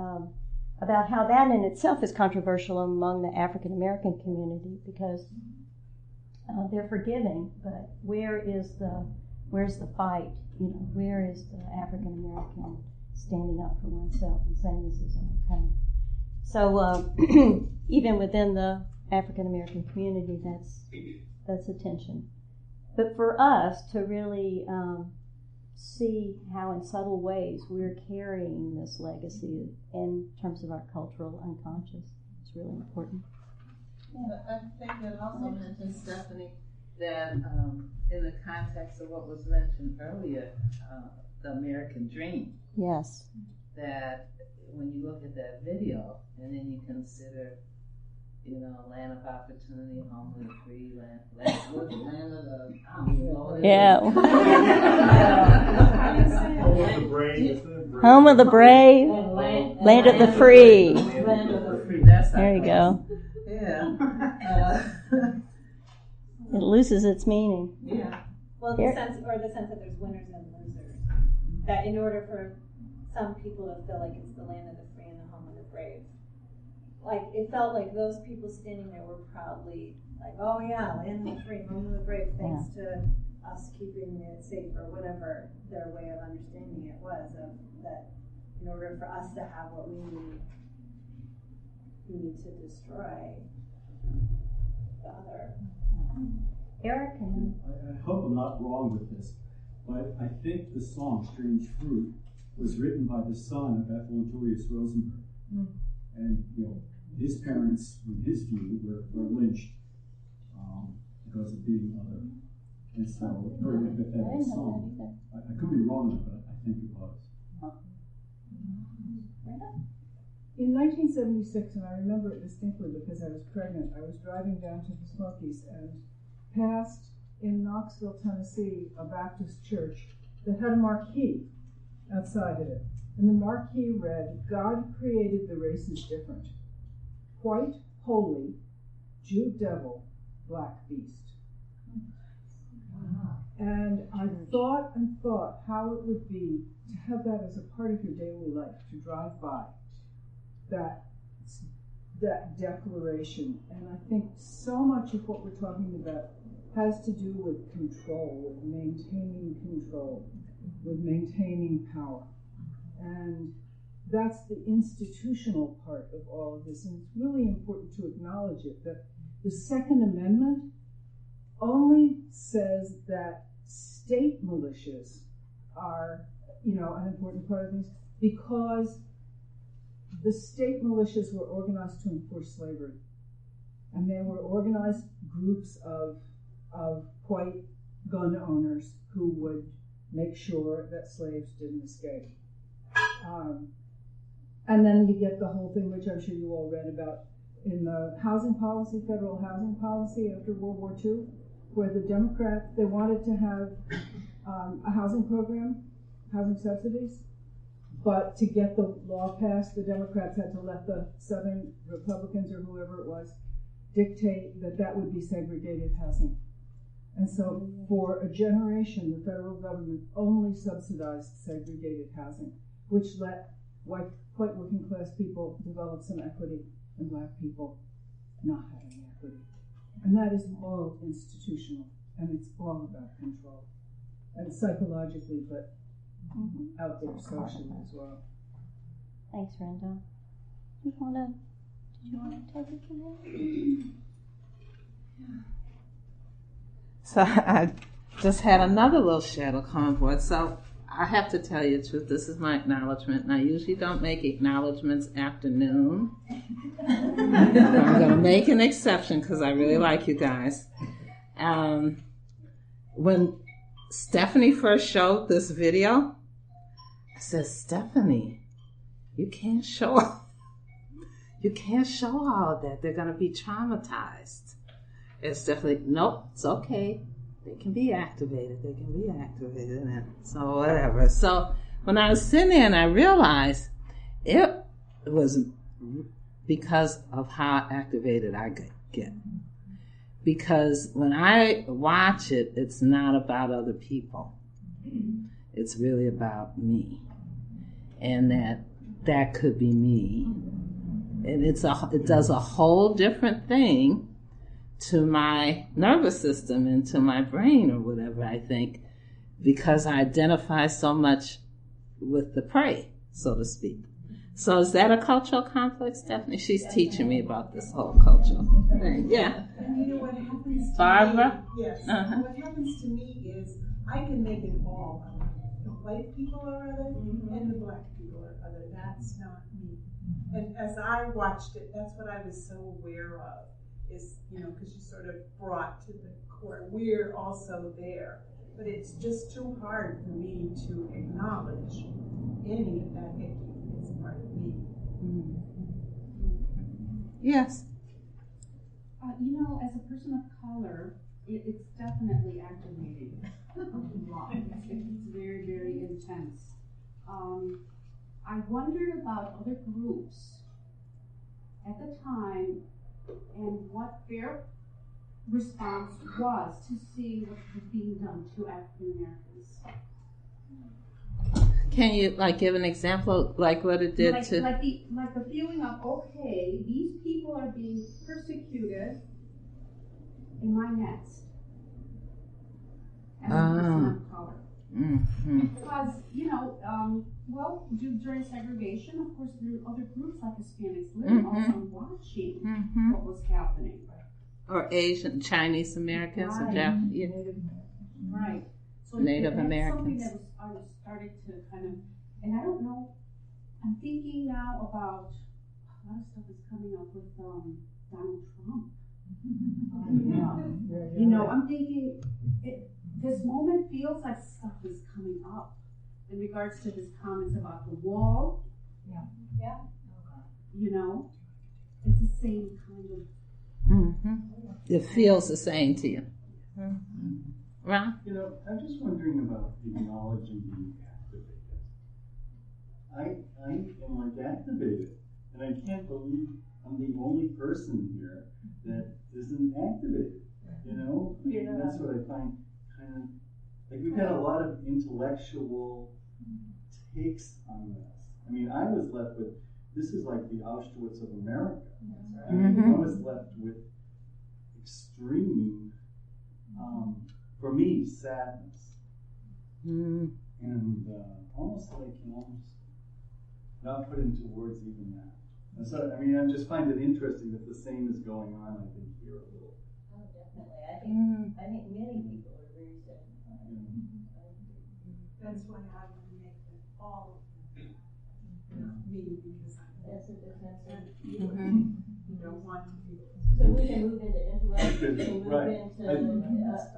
about how that in itself is controversial among the African American community because they're forgiving, but where's the fight? Where is the African American standing up for oneself and saying this isn't okay? So even within the African American community, that's a tension. But for us to really see how in subtle ways we're carrying this legacy in terms of our cultural unconscious, it's really important. Yeah. I think that also mentioned, Stephanie, that in the context of what was mentioned earlier, the American dream. Yes. That when you look at that video and then you consider, land of opportunity, home of the free, land of the, yeah. Home of the brave. Home of the brave, land of the free. Land of the free. There you go. Yeah. It loses its meaning. Yeah. Well, the sense that there's winners and losers. That in order for some people to feel like it's the land of the free and the home of the brave, like it felt like those people standing there were proudly like, oh yeah, land of the free, home of the brave, thanks to us keeping it safe or whatever their way of understanding it was. Of that, in order for us to have what we need to destroy the other. Eric? I hope I'm not wrong with this, but I think the song Strange Fruit was written by the son of Ethel and Julius Rosenberg. And his parents, in his view, were lynched because of being other. And so, very empathetic song. I could be wrong, but I think it was. In 1976, and I remember it distinctly because I was pregnant, I was driving down to the Smokies and passed in Knoxville, Tennessee, a Baptist church that had a marquee outside of it. And the marquee read, God created the races different. White, holy, Jew devil, black beast. And I thought and thought how it would be to have that as a part of your daily life, to drive by that declaration. And I think so much of what we're talking about has to do with control, with maintaining power. And that's the institutional part of all of this. And it's really important to acknowledge it, that the Second Amendment only says that state militias are, an important part of things, because the state militias were organized to enforce slavery. And they were organized groups of white gun owners who would make sure that slaves didn't escape. And then you get the whole thing, which I'm sure you all read about, in the housing policy, federal housing policy after World War II, where the Democrats, they wanted to have a housing program, housing subsidies, but to get the law passed, the Democrats had to let the Southern Republicans or whoever it was dictate that would be segregated housing. And so for a generation, the federal government only subsidized segregated housing, which let white working class people develop some equity and black people not have any equity. And that is all institutional, and it's all about control. And psychologically, but out there socially as well. Thanks, Renda. Did you want to take it from here? So I just had another little shadow come on board. So I have to tell you the truth. This is my acknowledgement, and I usually don't make acknowledgements after noon. I'm going to make an exception because I really like you guys. When Stephanie first showed this video, I said, Stephanie, you can't show all of that. They're going to be traumatized. And Stephanie, nope, it's okay. They can be activated. And so whatever. So when I was sitting there and I realized it was because of how activated I get. Because when I watch it, it's not about other people. It's really about me. And that could be me. And it does a whole different thing to my nervous system and to my brain or whatever, I think, because I identify so much with the prey, so to speak. So is that a cultural conflict, Stephanie? She's teaching me about this whole cultural thing. Yeah. And you know what happens to Barbara? me? Yes. What happens to me is I can make it all of the white people are other and the black people are other. That's not me. And as I watched it, that's what I was so aware of. Is, because you sort of brought to the core, we're also there. But it's just too hard for me to acknowledge any of that icky as part of me. Yes. As a person of color, it's definitely activating a lot. It's very, very intense. I wondered about other groups at the time and what their response was to see what was being done to African Americans. Can you give an example, like what it did to? Like the feeling of, okay, these people are being persecuted. Am I next? As a person of color. Because, during segregation, of course, there were other groups like Hispanics living also watching what was happening. Or Asian, Chinese Americans, or Japanese. Right. So Native that's Americans. Something that I was starting to kind of, and I don't know, I'm thinking now about a lot of stuff is coming up with Donald Trump. I'm thinking this moment feels like stuff is coming up in regards to his comments about the wall. Yeah. It's the same kind of. It feels the same to you. Ron? I'm just wondering about acknowledging being activated. I am activated, and I can't believe I'm the only person here that isn't activated. That's what I find kind of Like we've had a lot of intellectual takes on this. I mean, I was left with, this is like the Auschwitz of America. I mean, I was left with extreme, for me, sadness. And almost like, not put into words even that. And so, I mean, I just find it interesting that the same is going on, I think, here a little. Oh, definitely. I think many people are very sad. That's why I want to make it all of them. Not me, because that's a defensive. You don't want to be. So we can move into intellect, we can move Right. into a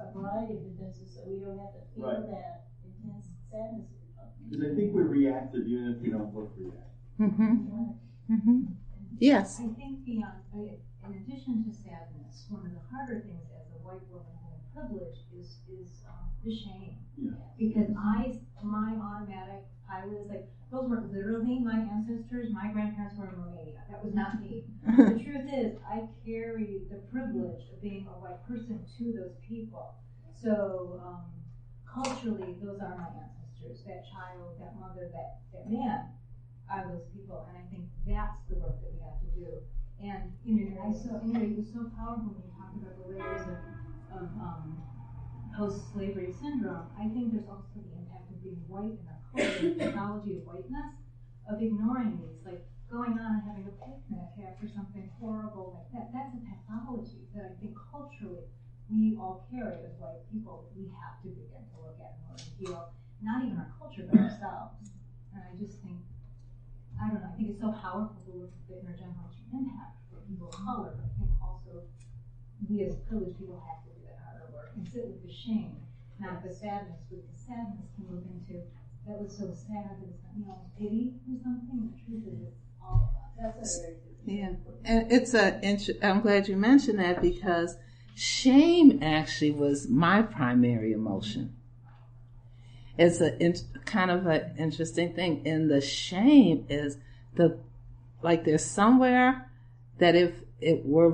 variety of defenses, so we don't have to feel Right. that intense sadness that you're talking about. Because I think we're reactive even if we don't look reactive. Yes. I think beyond, in addition to sadness, one of the harder things as a white woman holding privilege is the shame. Yeah. Because I was like, those weren't literally my ancestors. My grandparents were in Romania. That was not me. The truth is, I carry the privilege of being a white person to those people. So culturally, those are my ancestors. That child, that mother, that man are those people. And I think that's the work that we have to do. And it was so powerful when you talk about the layers of post-slavery syndrome. I think there's also the impact of being white in our culture, the pathology of whiteness, of ignoring these, like going on and having a picnic after something horrible like that. That's a pathology that I think culturally we all carry as white people that we have to begin to look at in order to heal, not even our culture, but ourselves. And I just think, I don't know, I think it's so powerful to look at the intergenerational impact for people of color, but I think also we as privileged people have to do that harder work and sit with the shame, not the sadness, because the sadness can move into, that was so sad, that it's, pity or something. The truth is, it's all of us. That's a very And I'm glad you mentioned that, because shame actually was my primary emotion. It's kind of an interesting thing. And the shame is there's somewhere that if it were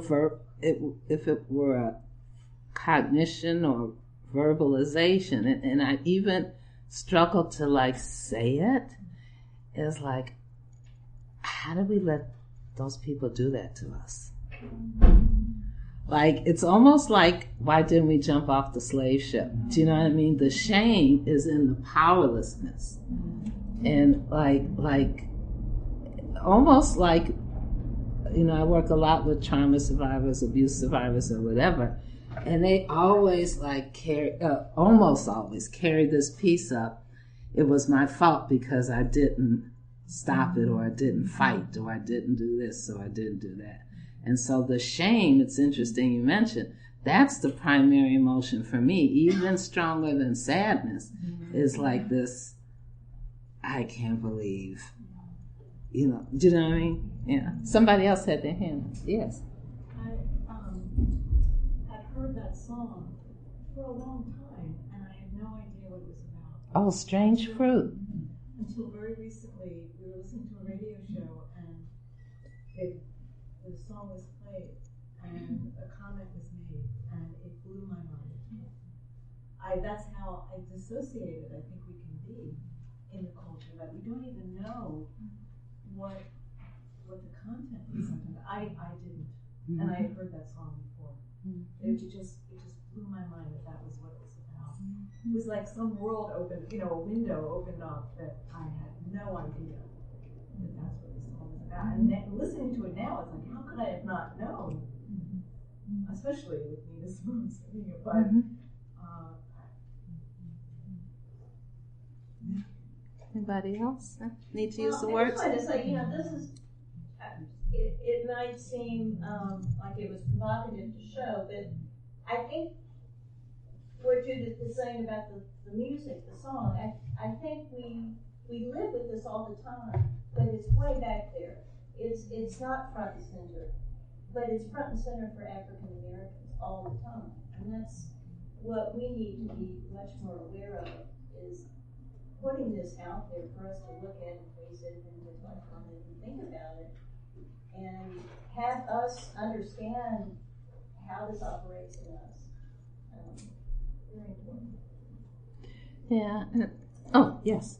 a cognition or verbalization, and I even struggle to say it, is like, how do we let those people do that to us? It's almost like, why didn't we jump off the slave ship? Do you know what I mean? The shame is in the powerlessness. And almost like, I work a lot with trauma survivors, abuse survivors, or whatever, and they always almost always carry this piece up. It was my fault because I didn't stop it, or I didn't fight, or I didn't do this, so I didn't do that. And so the shame, it's interesting you mentioned, that's the primary emotion for me, even stronger than sadness, is like this, I can't believe, do you know what I mean? Yeah. Somebody else had their hand. Yes. I had heard that song for a long time, and I had no idea what it was about. Oh, Strange Fruit. Until very recently, we were listening to a radio show, and the song was played, and a comment was made, and it blew my mind. That's how I dissociated I think we can be in the culture, that we don't even know what the content is. I didn't, and I had heard that song before. It just blew my mind that was what it was about. It was like some world opened, a window opened up that I had no idea that that's what the song was about. And listening to it now, it's like, how could I have not known? Especially with Nina Simone singing it, but anybody else need to use the words? I just wanted to say, this is, it might seem like it was provocative to show, but I think what Judith is saying about the music, the song, I think we live with this all the time, but it's way back there. It's not front and center, but it's front and center for African Americans all the time. And that's what we need to be much more aware of, is putting this out there for us to look at and face it and reflect on it and think about it, and have us understand how this operates in us. Very important. Yeah. Oh, yes.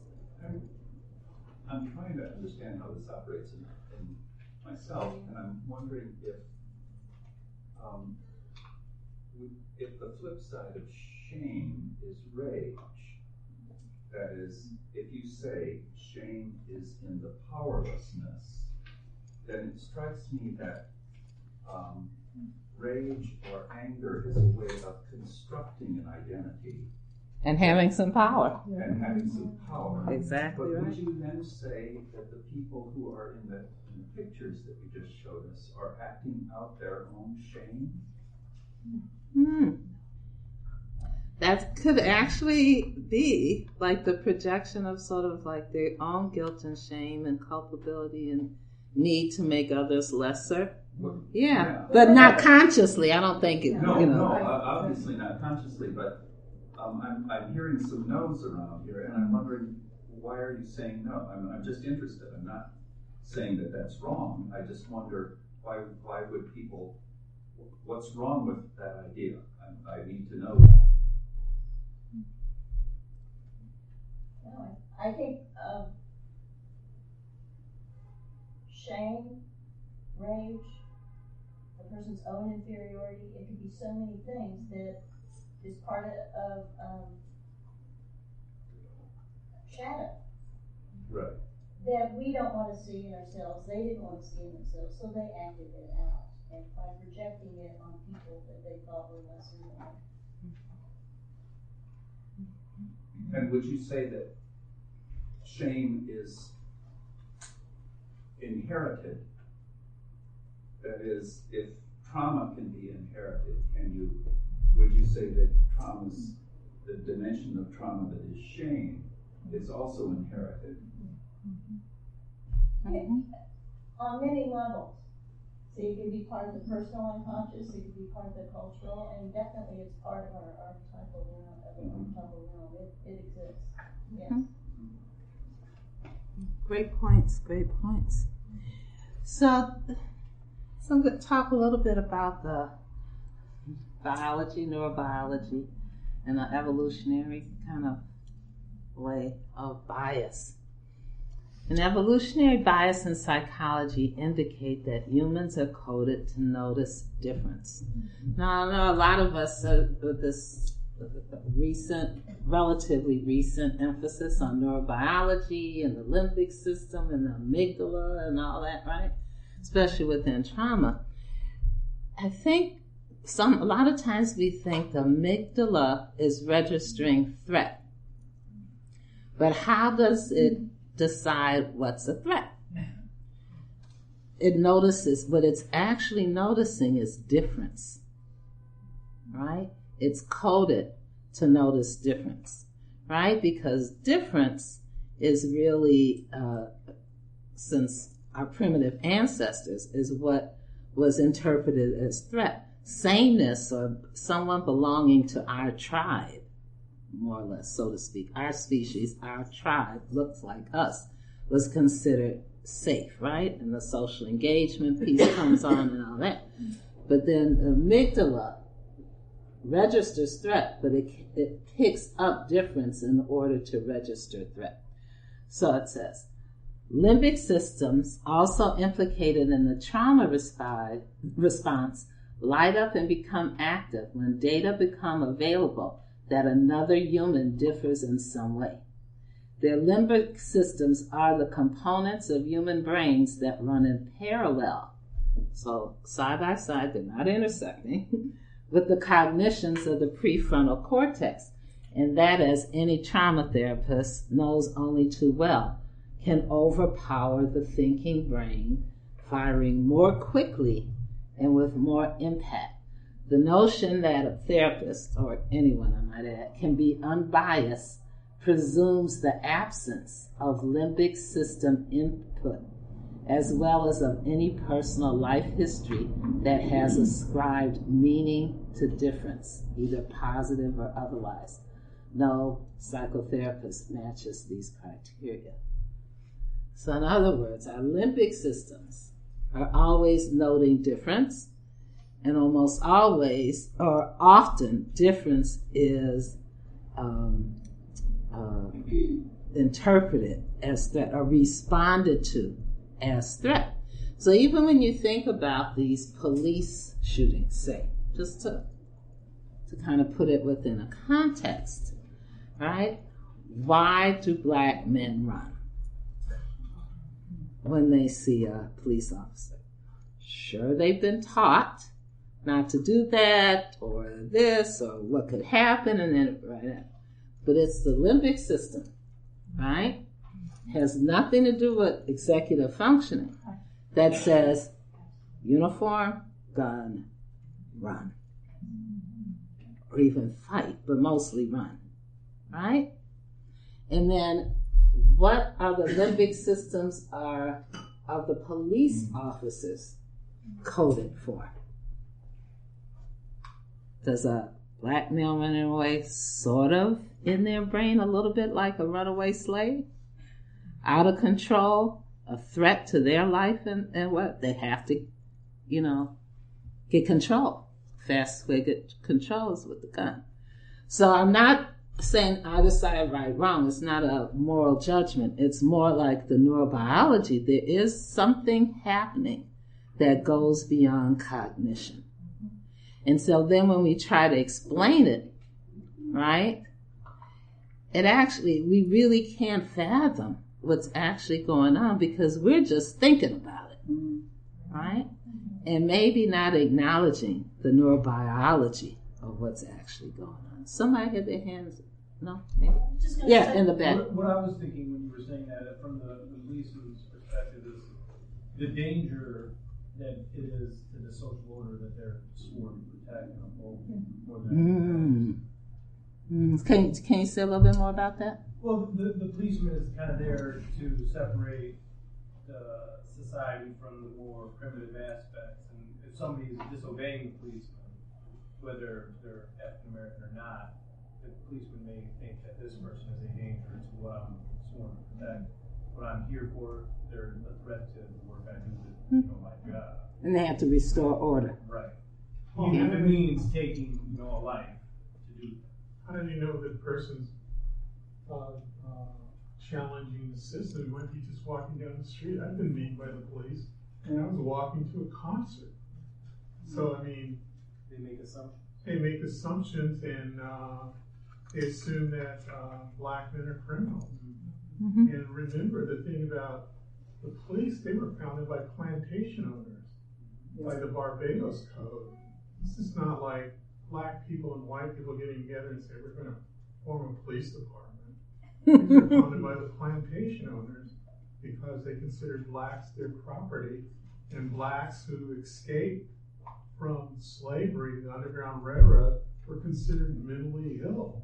I'm trying to understand how this operates in myself, and I'm wondering if the flip side of shame is rage. That is, if you say shame is in the powerlessness, then it strikes me that rage or anger is a way of constructing an identity. And having some power. And having some power. Exactly but right. Would you then say that the people who are in the pictures that you just showed us are acting out their own shame? That could actually be like the projection of sort of like their own guilt and shame and culpability and need to make others lesser. Yeah. But not consciously. I don't think it. No, obviously not consciously, but I'm hearing some no's around here, and I'm wondering, why are you saying no? I'm just interested. I'm not saying that that's wrong. I just wonder why would people? What's wrong with that idea? I need to know that. I think shame, rage, a person's own inferiority, it could be so many things that is part of shadow. Right. That we don't want to see in ourselves, they didn't want to see in themselves, so they acted it out. And by projecting it on people that they thought were lesser than them. And would you say that shame is inherited? That is, if trauma can be inherited, would you say that the dimension of trauma that is shame is also inherited? On many levels. So it can be part of the personal unconscious, it can be part of the cultural, and definitely it's part of our archetypal realm. It exists. Yes. Great points. So I'm going to talk a little bit about the biology, neurobiology, and the evolutionary kind of way of bias. An evolutionary bias in psychology indicate that humans are coded to notice difference. Now, I know a lot of us with this relatively recent emphasis on neurobiology and the limbic system and the amygdala and all that, right? Especially within trauma. I think a lot of times we think the amygdala is registering threat. But how does it decide what's a threat? It notices, what it's actually noticing is difference, right? It's coded to notice difference, right? Because difference is really, since our primitive ancestors, is what was interpreted as threat. Sameness, or someone belonging to our tribe, more or less, so to speak, our species, our tribe, looks like us, was considered safe, right? And the social engagement piece comes on and all that. But then the amygdala registers threat, but it picks up difference in order to register threat. So it says, limbic systems, also implicated in the trauma response, light up and become active when data become available that another human differs in some way. Their limbic systems are the components of human brains that run in parallel, so side by side, they're not intersecting, with the cognitions of the prefrontal cortex, and that, as any trauma therapist knows only too well, can overpower the thinking brain, firing more quickly and with more impact. The notion that a therapist, or anyone I might add, can be unbiased presumes the absence of limbic system input, as well as of any personal life history that has ascribed meaning to difference, either positive or otherwise. No psychotherapist matches these criteria. So in other words, our limbic systems are always noting difference, and almost always, or often, difference is interpreted as threat or responded to as threat. So even when you think about these police shootings, say, just to kind of put it within a context, right? Why do black men run when they see a police officer? Sure, they've been taught not to do that or this or what could happen, and then right. But it's the limbic system, right? Has nothing to do with executive functioning that says uniform, gun, run. Or even fight, but mostly run, right? And then what are the limbic systems of the police officers coded for? Does a black male running away sort of in their brain a little bit like a runaway slave? Out of control, a threat to their life and what? They have to, get control. Fast way to get control is with the gun. So I'm not saying either side right, wrong. It's not a moral judgment. It's more like the neurobiology. There is something happening that goes beyond cognition. And so then when we try to explain it, right, we really can't fathom what's actually going on because we're just thinking about it, right? And maybe not acknowledging the neurobiology of what's actually going on. Somebody had their hands, no? Maybe? Yeah, in the back. What I was thinking when you were saying that from the policeman's perspective is the danger that it is to the social order that they're sworn to protect and uphold more than Can you say a little bit more about that? Well, the policeman is kind of there to separate the society from the more primitive aspects. And if somebody is disobeying the policeman, whether they're African American or not, the policeman may think that this person is a danger to what I'm sworn to protect. What I'm here for, they're a threat to the work I do with my job. And they have to restore order. Right. Even if it means taking a life to do that. How do you know that person's challenging the system? You might be just walking down the street. I've been beaten by the police, and I was walking to a concert. So, I mean, they make assumptions. They make assumptions, and they assume that black men are criminals. Mm-hmm. And remember the thing about the police, they were founded by plantation owners, by the Barbados Code. This is not like black people and white people getting together and say, we're going to form a police department. These were founded by the plantation owners because they considered blacks their property, and blacks who escaped from slavery, the Underground Railroad, were considered mentally ill.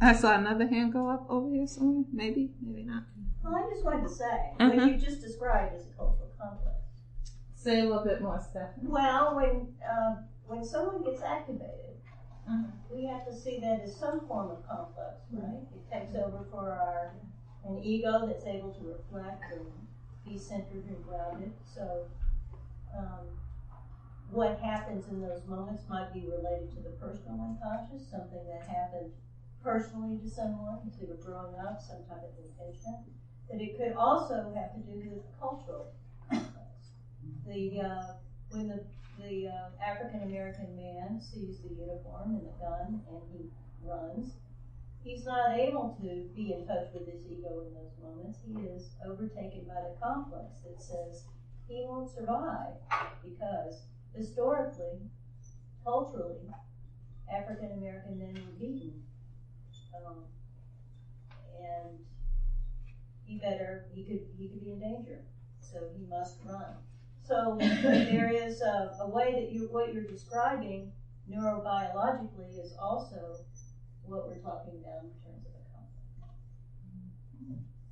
I saw another hand go up over here somewhere. Maybe not. Well, I just wanted to say, what you just described as a cultural complex. Say a little bit more, Stephanie. Well, when someone gets activated, we have to see that as some form of complex, right? It takes over for an ego that's able to reflect and be centered and grounded. So what happens in those moments might be related to the personal unconscious, something that happened personally to someone as they were growing up, some type of impingement. But it could also have to do with cultural complex. When the African American man sees the uniform and the gun and he runs, he's not able to be in touch with his ego in those moments. He is overtaken by the complex that says he won't survive because historically, culturally, African American men were beaten, and he could be in danger, so he must run. So there is a way that what you're describing neurobiologically is also what we're talking about in terms of a conflict.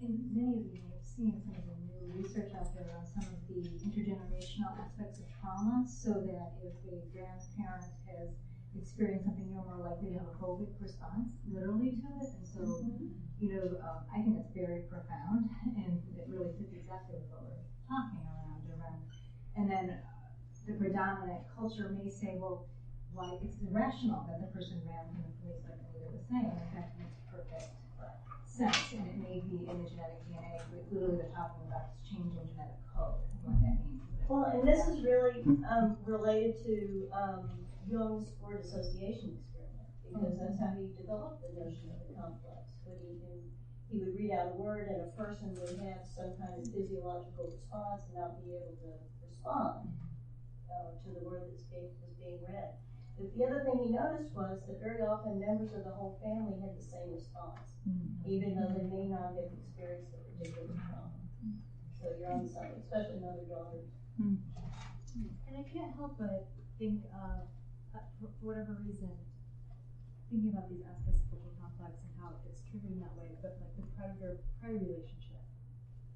And many of you have seen some of the new research out there on some of the intergenerational aspects of trauma, so that if a grandparent has experienced something, you're more likely to have a phobic response, literally, to it. And so, I think it's very profound, and it really fits exactly with what we're talking around. And then the predominant culture may say, well, why it's irrational that the person ran from the police, like Anita was saying. In fact, perfect sense, and it may be in the genetic DNA, but literally they're talking about this change in genetic code and what that means. Well, and this is really related to Jung's word association experiment, because that's how he developed the notion of the complex. When he would read out a word, and a person would have some kind of physiological response and not be able to respond to the word that was being read. But the other thing he noticed was that very often members of the whole family had the same response, even though they may not have experienced a particular trauma. So you're on something, especially mother daughters. And I can't help but think of, for whatever reason, thinking about these aspects of the complex and how it's triggered in that way, but like the predator-prey relationship,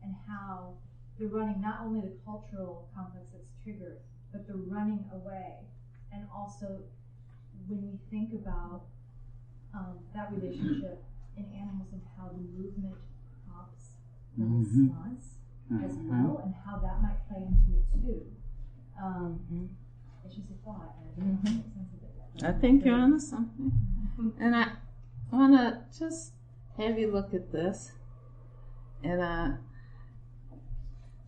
and how they're running not only the cultural complex that's triggered, but the running away. And also, when we think about that relationship in animals and how the movement prompts the response as well, and how that might play into it too. It's just a thought, and I don't know how to make sense of it yet. I think you're onto something. And I want to just have you look at this. And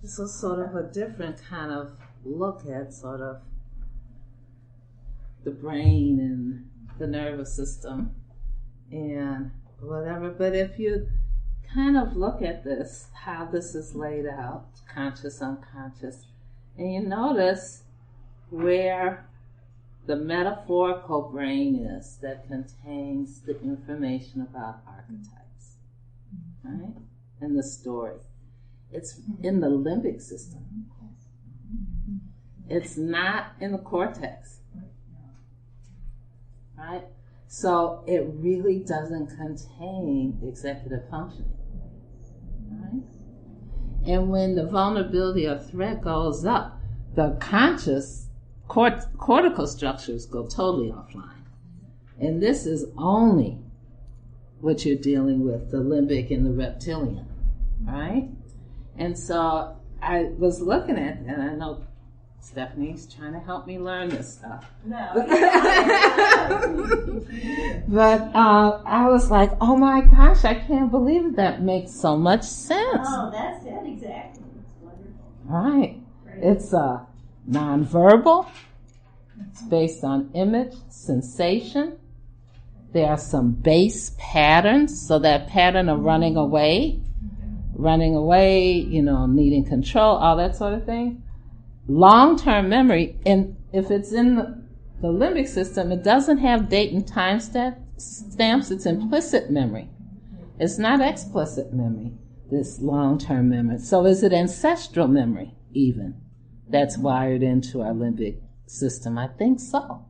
this was sort of a different kind of look at sort of the brain and the nervous system and whatever. But if you kind of look at this, how this is laid out, conscious, unconscious, and you notice where the metaphorical brain is that contains the information about archetypes, right? And the story. It's in the limbic system. It's not in the cortex. Right? So it really doesn't contain executive functioning. Right? And when the vulnerability or threat goes up, the conscious cortical structures go totally offline. And this is only what you're dealing with, the limbic and the reptilian. Right? And so I was looking at that, and I know Stephanie's trying to help me learn this stuff. No. But I was like, oh my gosh, I can't believe it. That makes so much sense. Oh, that's it, exactly. It's wonderful. Right. It's nonverbal. It's based on image, sensation. There are some base patterns. So that pattern of running away, needing control, all that sort of thing. Long-term memory, and if it's in the limbic system, it doesn't have date and time stamps. It's implicit memory. It's not explicit memory, this long-term memory. So is it ancestral memory, even, that's wired into our limbic system? I think so.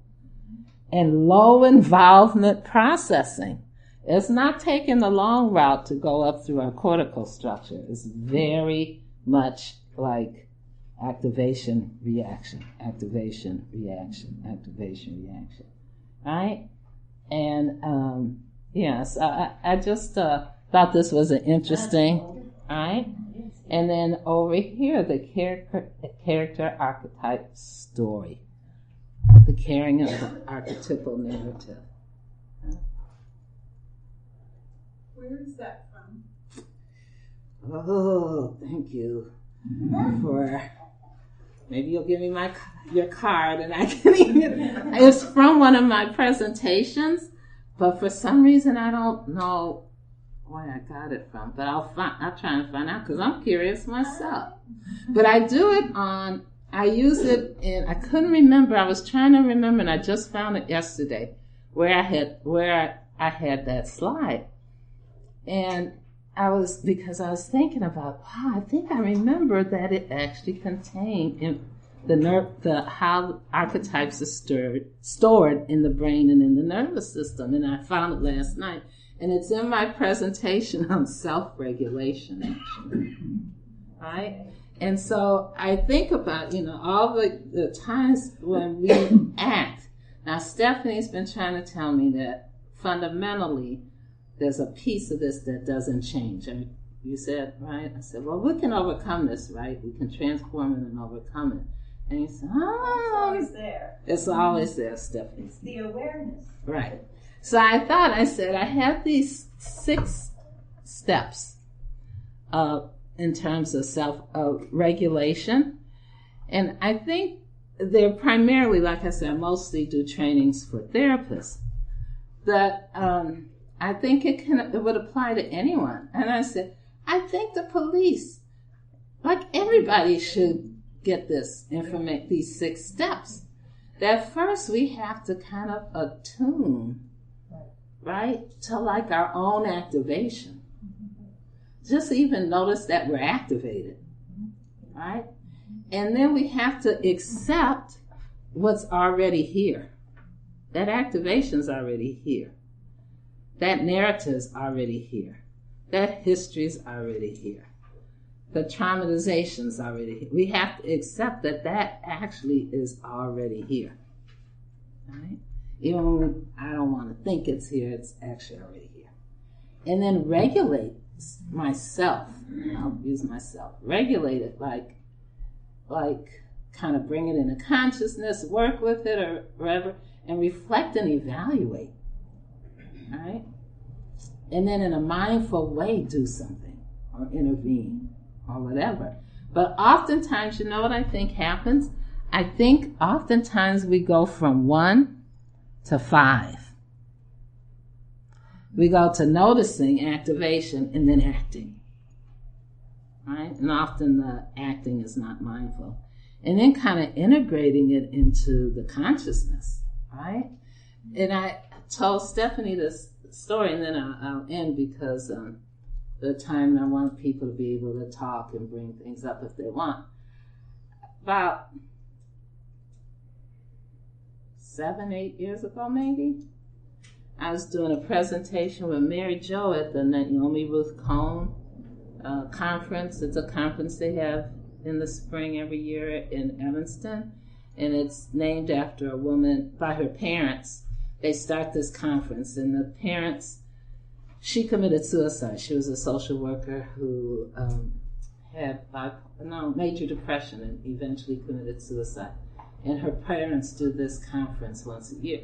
And low involvement processing. It's not taking the long route to go up through our cortical structure. It's very much like activation, reaction, activation, reaction, activation, reaction. Right? And, yes, I just thought this was an interesting, right? And then over here, the character archetype story. The carrying of the archetypal narrative. Where is that from? Oh, thank you for... Maybe you'll give me your card and I can even... It's from one of my presentations, but for some reason I don't know where I got it from. But I'll try and find out because I'm curious myself. But I do it I use it in... I couldn't remember. I was trying to remember and I just found it yesterday where I had that slide. And because I was thinking about, wow, I think I remember that it actually contained in how archetypes are stored in the brain and in the nervous system. And I found it last night. And it's in my presentation on self-regulation, actually. Right? And so I think about, all the times when we act. Now, Stephanie's been trying to tell me that fundamentally, there's a piece of this that doesn't change. And you said, right? I said, well, we can overcome this, right? We can transform it and overcome it. And you said, it's always there. It's always there, Stephanie. It's the awareness. Right. So I said, I have these 6 steps in terms of self-regulation. And I think they're primarily, like I said, I mostly do trainings for therapists. That I think it would apply to anyone. And I said, I think the police, like everybody, should get this information, these 6 steps. That first we have to kind of attune, right, to like our own activation. Just even notice that we're activated, right? And then we have to accept what's already here. That activation's already here. That narrative's already here. That history's already here. The traumatization's already here. We have to accept that that actually is already here. Right? Even when I don't want to think it's here, it's actually already here. And then regulate myself. I'll use myself. Regulate it like kind of bring it into consciousness, work with it or whatever, and reflect and evaluate. All right? And then in a mindful way, do something or intervene or whatever. But oftentimes, you know what I think happens? I think oftentimes we go from 1 to 5. We go to noticing, activation, and then acting. Right? And often the acting is not mindful. And then kind of integrating it into the consciousness. Right? And I told Stephanie this story, and then I'll end because the time I want people to be able to talk and bring things up if they want. About 7, 8 years ago, maybe, I was doing a presentation with Mary Jo at the Naomi Ruth Cone conference. It's a conference they have in the spring every year in Evanston, and it's named after a woman by her parents. They start this conference, and the parents, she committed suicide. She was a social worker who had major depression and eventually committed suicide. And her parents do this conference once a year.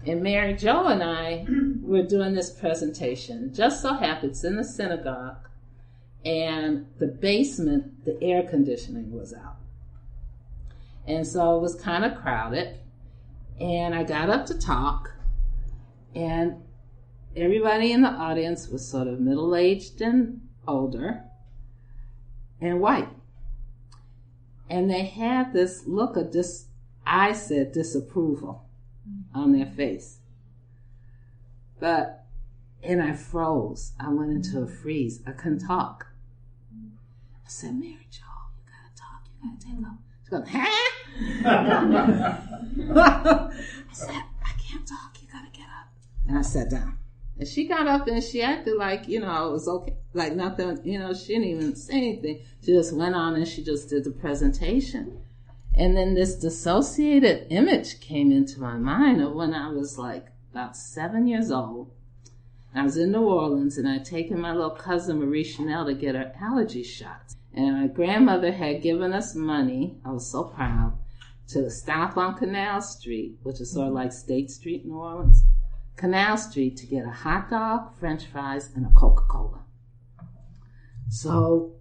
And Mary Jo and I were doing this presentation. Just so happens it's in the synagogue, and the basement, the air conditioning was out. And so it was kind of crowded. And I got up to talk, and everybody in the audience was sort of middle-aged and older and white. And they had this look of disapproval on their face. And I froze. I went into a freeze. I couldn't talk. I said, Mary Jo, you gotta talk. You gotta take off. She goes, huh? I said, I can't talk. You gotta get up. And I sat down. And she got up and she acted like, it was okay. Like nothing, she didn't even say anything. She just went on and she just did the presentation. And then this dissociated image came into my mind of when I was like about 7 years old. I was in New Orleans and I'd taken my little cousin Marie Chanel to get her allergy shots. And my grandmother had given us money, I was so proud, to stop on Canal Street, which is sort of like State Street in New Orleans. Canal Street to get a hot dog, French fries, and a Coca-Cola. So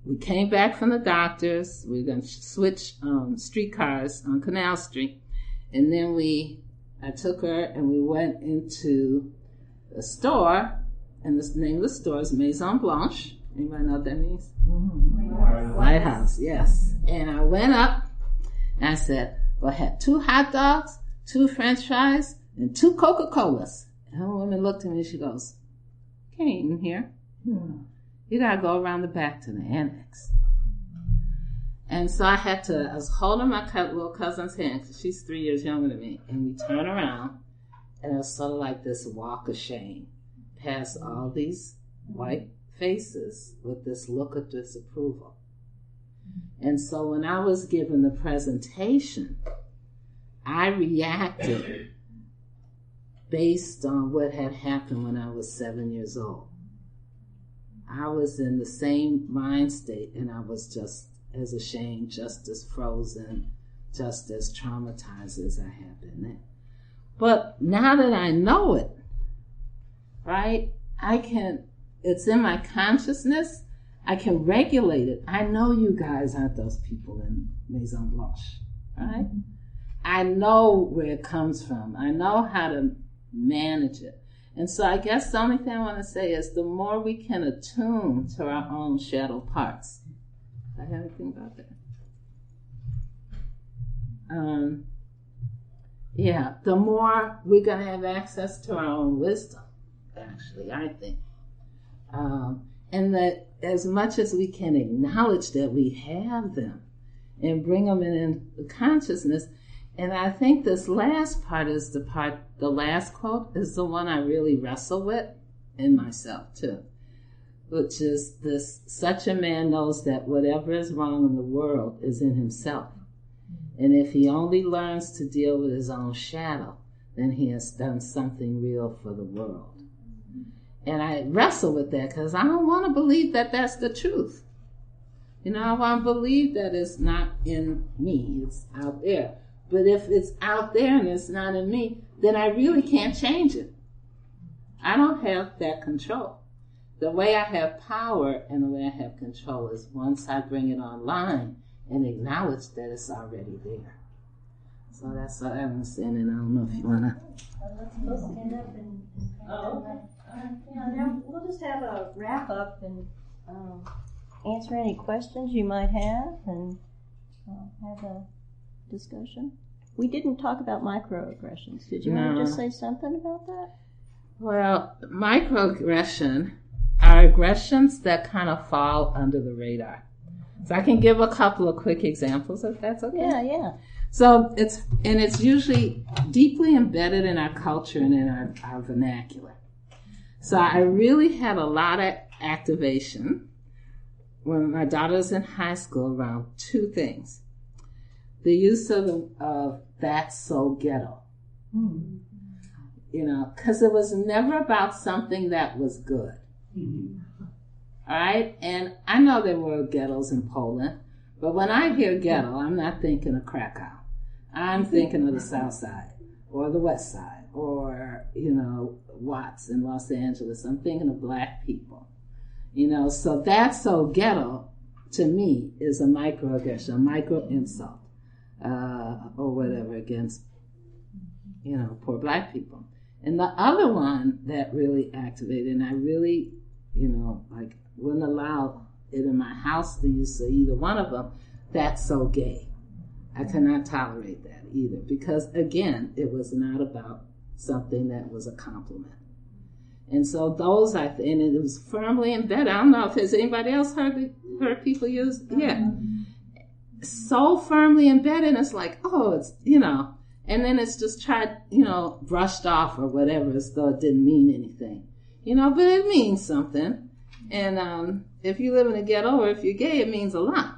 we came back from the doctor's. We were going to switch streetcars on Canal Street. And then I took her and we went into the store, and the name of the store is Maison Blanche. Anybody know what that means? Mm-hmm. White House, yes. And I went up and I said, well, I had 2 hot dogs, 2 French fries, and 2 Coca-Colas. And the woman looked at me and she goes, can't eat in here. You gotta go around the back to the annex. And so I was holding my little cousin's hand, because she's 3 years younger than me, and we turned around, and it was sort of like this walk of shame past all these white faces with this look of disapproval. And so when I was given the presentation, I reacted based on what had happened when I was 7 years old. I was in the same mind state, and I was just as ashamed, just as frozen, just as traumatized as I had been then. But now that I know it, right, it's in my consciousness, I can regulate it. I know you guys aren't those people in Maison Blanche, right? I know where it comes from. I know how to manage it. And so I guess the only thing I want to say is the more we can attune to our own shadow parts. I have anything about that? The more we're going to have access to our own wisdom, actually, I think. And that as much as we can acknowledge that we have them and bring them into consciousness. And I think this last part is the last quote is the one I really wrestle with in myself too, which is this: such a man knows that whatever is wrong in the world is in himself. And if he only learns to deal with his own shadow, then he has done something real for the world. And I wrestle with that because I don't want to believe that that's the truth. I want to believe that it's not in me, it's out there. But if it's out there and it's not in me, then I really can't change it. I don't have that control. The way I have power and the way I have control is once I bring it online and acknowledge that it's already there. So that's what I'm saying, and I don't know if you want to. Let's stand up and. Now we'll just have a wrap up and answer any questions you might have and have a discussion. We didn't talk about microaggressions. Did you want to just say something about that? Well, microaggression are aggressions that kind of fall under the radar. So I can give a couple of quick examples if that's okay. Yeah. So it's usually deeply embedded in our culture and in our vernacular. So I really had a lot of activation when my daughter was in high school around two things. The use of that's so ghetto. Because it was never about something that was good. All right? And I know there were ghettos in Poland, but when I hear ghetto, I'm not thinking of Krakow. I'm thinking of the South Side or the West Side or, Watts in Los Angeles. I'm thinking of black people. So that's so ghetto to me is a microaggression, a micro insult, or whatever against, poor black people. And the other one that really activated, and I really, wouldn't allow it in my house to use either one of them, that's so gay. I cannot tolerate that either because, again, it was not about something that was a compliment. And so those, and it was firmly embedded. I don't know if has anybody else heard people use, so firmly embedded, it's like, it's, and then it's just tried, brushed off or whatever as though it didn't mean anything, but it means something. And if you live in a ghetto or if you're gay, it means a lot,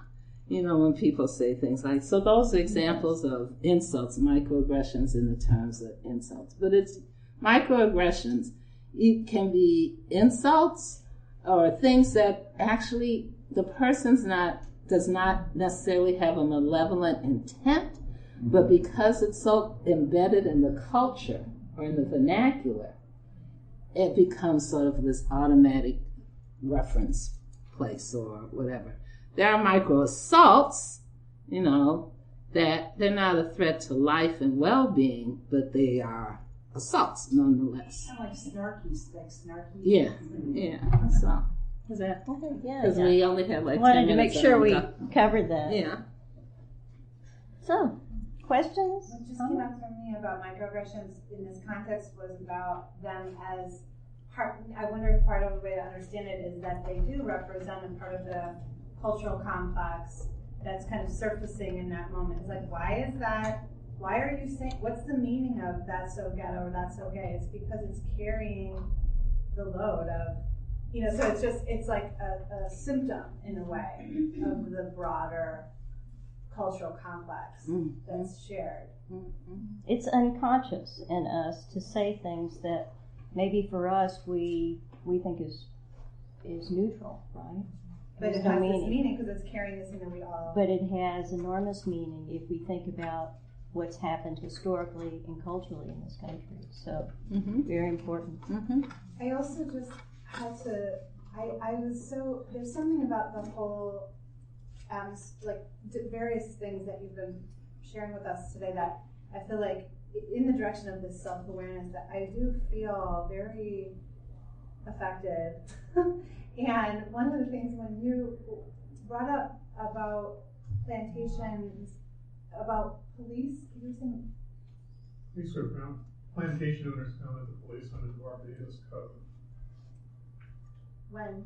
when people say things like, so those are examples of insults, microaggressions in the terms of insults. But it's microaggressions. It can be insults or things that actually the person's does not necessarily have a malevolent intent, but because it's so embedded in the culture or in the vernacular, it becomes sort of this automatic reference place or whatever. There are micro assaults, that they're not a threat to life and well-being, but they are assaults nonetheless. Kind of like snarky. Yeah. So, is that okay? Yeah. Because we only have like 10 minutes. Wanted to make sure we covered that. Yeah. So, questions? What just came up for me about microaggressions in this context was about them as part. I wonder if part of the way to understand it is that they do represent a part of the cultural complex that's kind of surfacing in that moment. It's like, why is that? Why are you saying? What's the meaning of that's so ghetto or that's so gay? It's because it's carrying the load of, so it's like a symptom in a way of the broader cultural complex that's shared. It's unconscious in us to say things that maybe for us we think is neutral, right? But it has this meaning because it's carrying this thing that we all. But it has enormous meaning if we think about what's happened historically and culturally in this country. So very important. I also just had to, I was so, there's something about the whole, various things that you've been sharing with us today that I feel like in the direction of this self-awareness that I do feel very affected. And one of the things when you brought up about plantations, about police, you were saying? Police were found, plantation owners found that the police under the Barbados Code. When?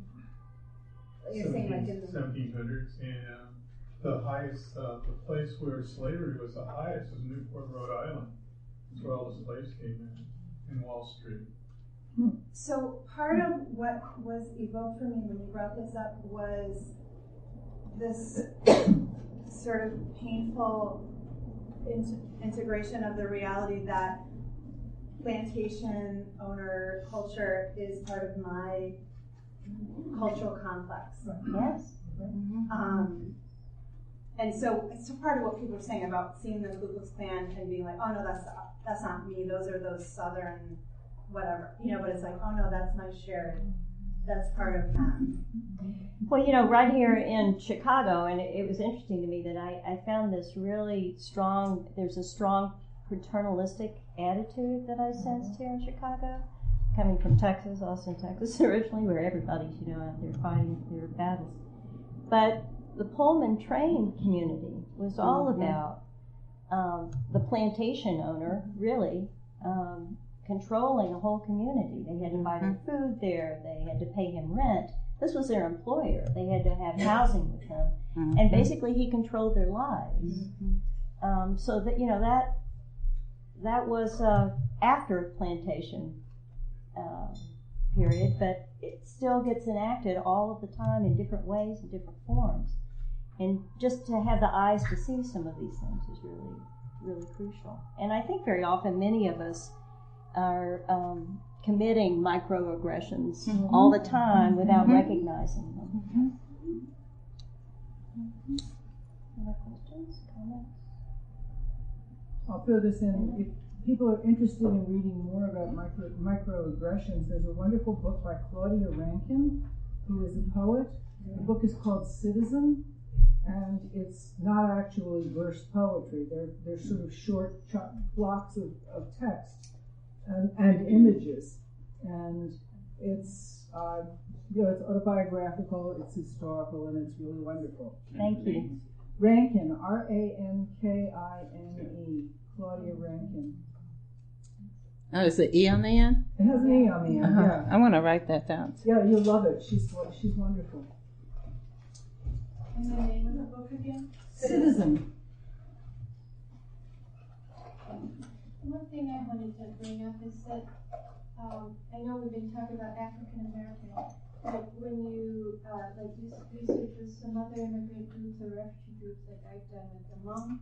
You're saying like in the 1700s, and the highest, the place where slavery was the highest was Newport, Rhode Island. That's where all the slaves came in Wall Street. So part of what was evoked for me when you brought this up was this sort of painful integration of the reality that plantation owner culture is part of my cultural complex. Yes. And so part of what people are saying about seeing the Ku Klux Klan and being like, oh no, that's not me. Those are those Southern whatever, but it's like, oh no, that's my shared. That's part of them. Well, right here in Chicago, and it was interesting to me that I found this really strong, there's a strong paternalistic attitude that I sensed here in Chicago. Coming from Texas, Austin, Texas originally, where everybody's, out there fighting their battles. But the Pullman train community was all about the plantation owner, really, controlling a whole community. They had to buy their food there. They had to pay him rent. This was their employer. They had to have housing with him. And basically he controlled their lives. So that, that was after plantation period, but it still gets enacted all of the time in different ways and different forms. And just to have the eyes to see some of these things is really, really crucial. And I think very often many of us are committing microaggressions all the time without recognizing them. Other questions, comments? I'll throw this in. If people are interested in reading more about microaggressions, there's a wonderful book by Claudia Rankine, who is a poet. The book is called Citizen, and it's not actually verse poetry. They're sort of short blocks of text and images, and it's it's autobiographical, it's historical, and it's really wonderful. Thank you. Rankine, Rankine, Claudia Rankine. Oh, is it E on the end? It has an E on the end. Yeah. I want to write that down. Yeah, you'll love it. She's wonderful. And the name of the book again? Citizen. One thing I wanted to bring up is that I know we've been talking about African American, but when you do research with some other immigrant groups or refugee groups like I've done with the Hmong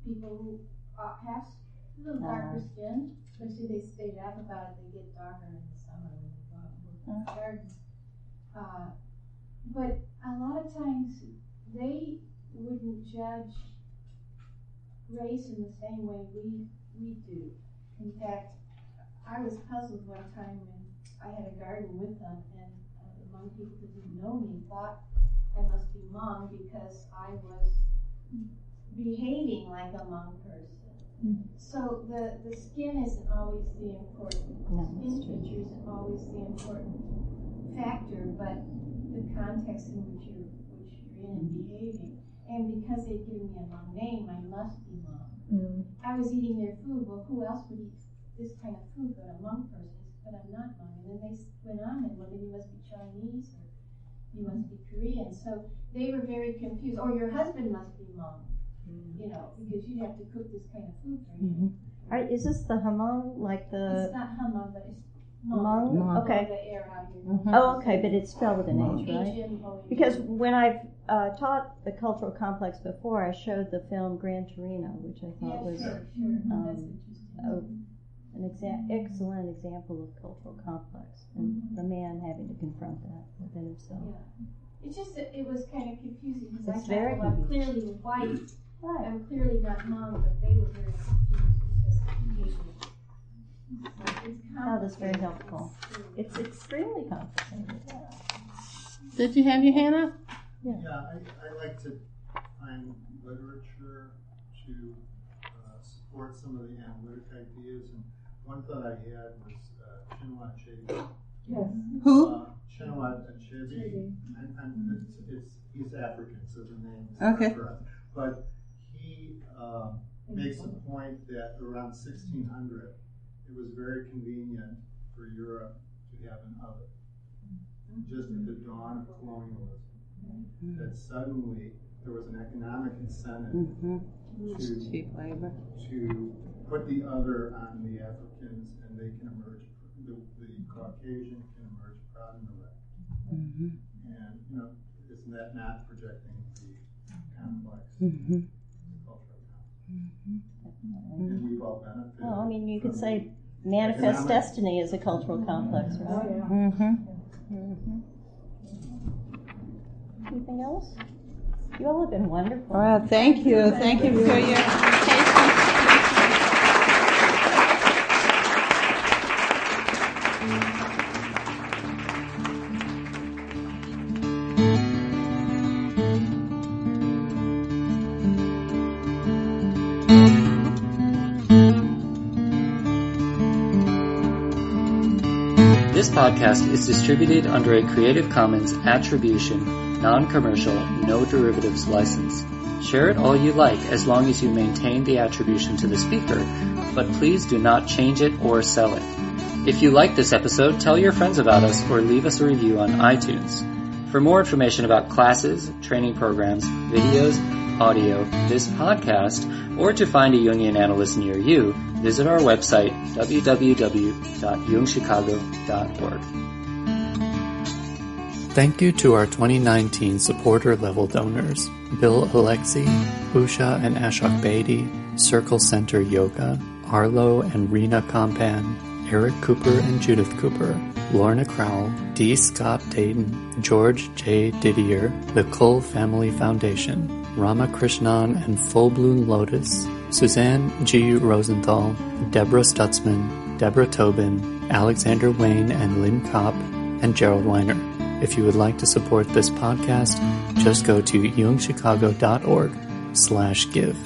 people who have a little darker skin, especially they stay up about it, they get darker in the summer when they go out and work in the gardens. But a lot of times they wouldn't judge race in the same way we do. In fact, I was puzzled one time when I had a garden with them, and the Hmong people who didn't know me thought I must be Hmong because I was behaving like a Hmong person. So the skin isn't always the important, skin feature isn't always the important factor, but the context in which you're in and behaving. And because they'd given me a Hmong name, I must be Hmong. I was eating their food. Well, who else would eat this kind of food but a Hmong person? But I'm not Hmong. And then they went on and, well, then you must be Chinese or you must be Korean. So they were very confused. Or your husband must be Hmong, because you'd have to cook this kind of food for him. All right, is this the Hmong, like the... It's not Hmong, but it's Hmong? Okay. The air out here. Oh, okay, but it's spelled with an H, right? Because when I've taught the cultural complex before, I showed the film Gran Torino, which I thought was an excellent example of cultural complex, and the man having to confront that within himself. Yeah. It's just that it was kind of confusing because I very thought, well, I'm clearly white, Right. I'm clearly not mom, but they were very confused because That was very helpful. It's extremely complicated. Yeah. Did you have your hand up? Yeah, I like to find literature to support some of the analytic ideas. And one thought I had was Chinua Achebe. Yes. Who? Chinua Achebe. He's African, so the name is okay. for us. But he makes a point that around 1600, it was very convenient for Europe to have an oven. Just at the dawn of colonialism, that suddenly there was an economic incentive to put the other on the Africans, and they can emerge, the Caucasian can emerge proud and erect. And, isn't that not projecting the complex cultural complex? And we've all benefited. Well, I mean, you could say manifest destiny is a cultural complex, right? Oh, yeah. Anything else? You all have been wonderful. Well, thank you. Thank you for your patience. This podcast is distributed under a Creative Commons Attribution, Non-Commercial, No Derivatives license. Share it all you like as long as you maintain the attribution to the speaker, but please do not change it or sell it. If you like this episode, tell your friends about us or leave us a review on iTunes. For more information about classes, training programs, videos, audio, this podcast, or to find a Jungian analyst near you, visit our website, www.jungchicago.org. Thank you to our 2019 supporter-level donors, Bill Alexi, Usha and Ashok Bedi, Circle Center Yoga, Arlo and Rena Compan, Eric Cooper and Judith Cooper, Lorna Crowell, D. Scott Dayton, George J. Didier, the Kull Family Foundation, Ramakrishnan and Full Bloom Lotus, Suzanne G. Rosenthal, Deborah Stutzman, Deborah Tobin, Alexander Wayne and Lynn Kopp, and Gerald Weiner. If you would like to support this podcast, just go to jungchicago.org/give.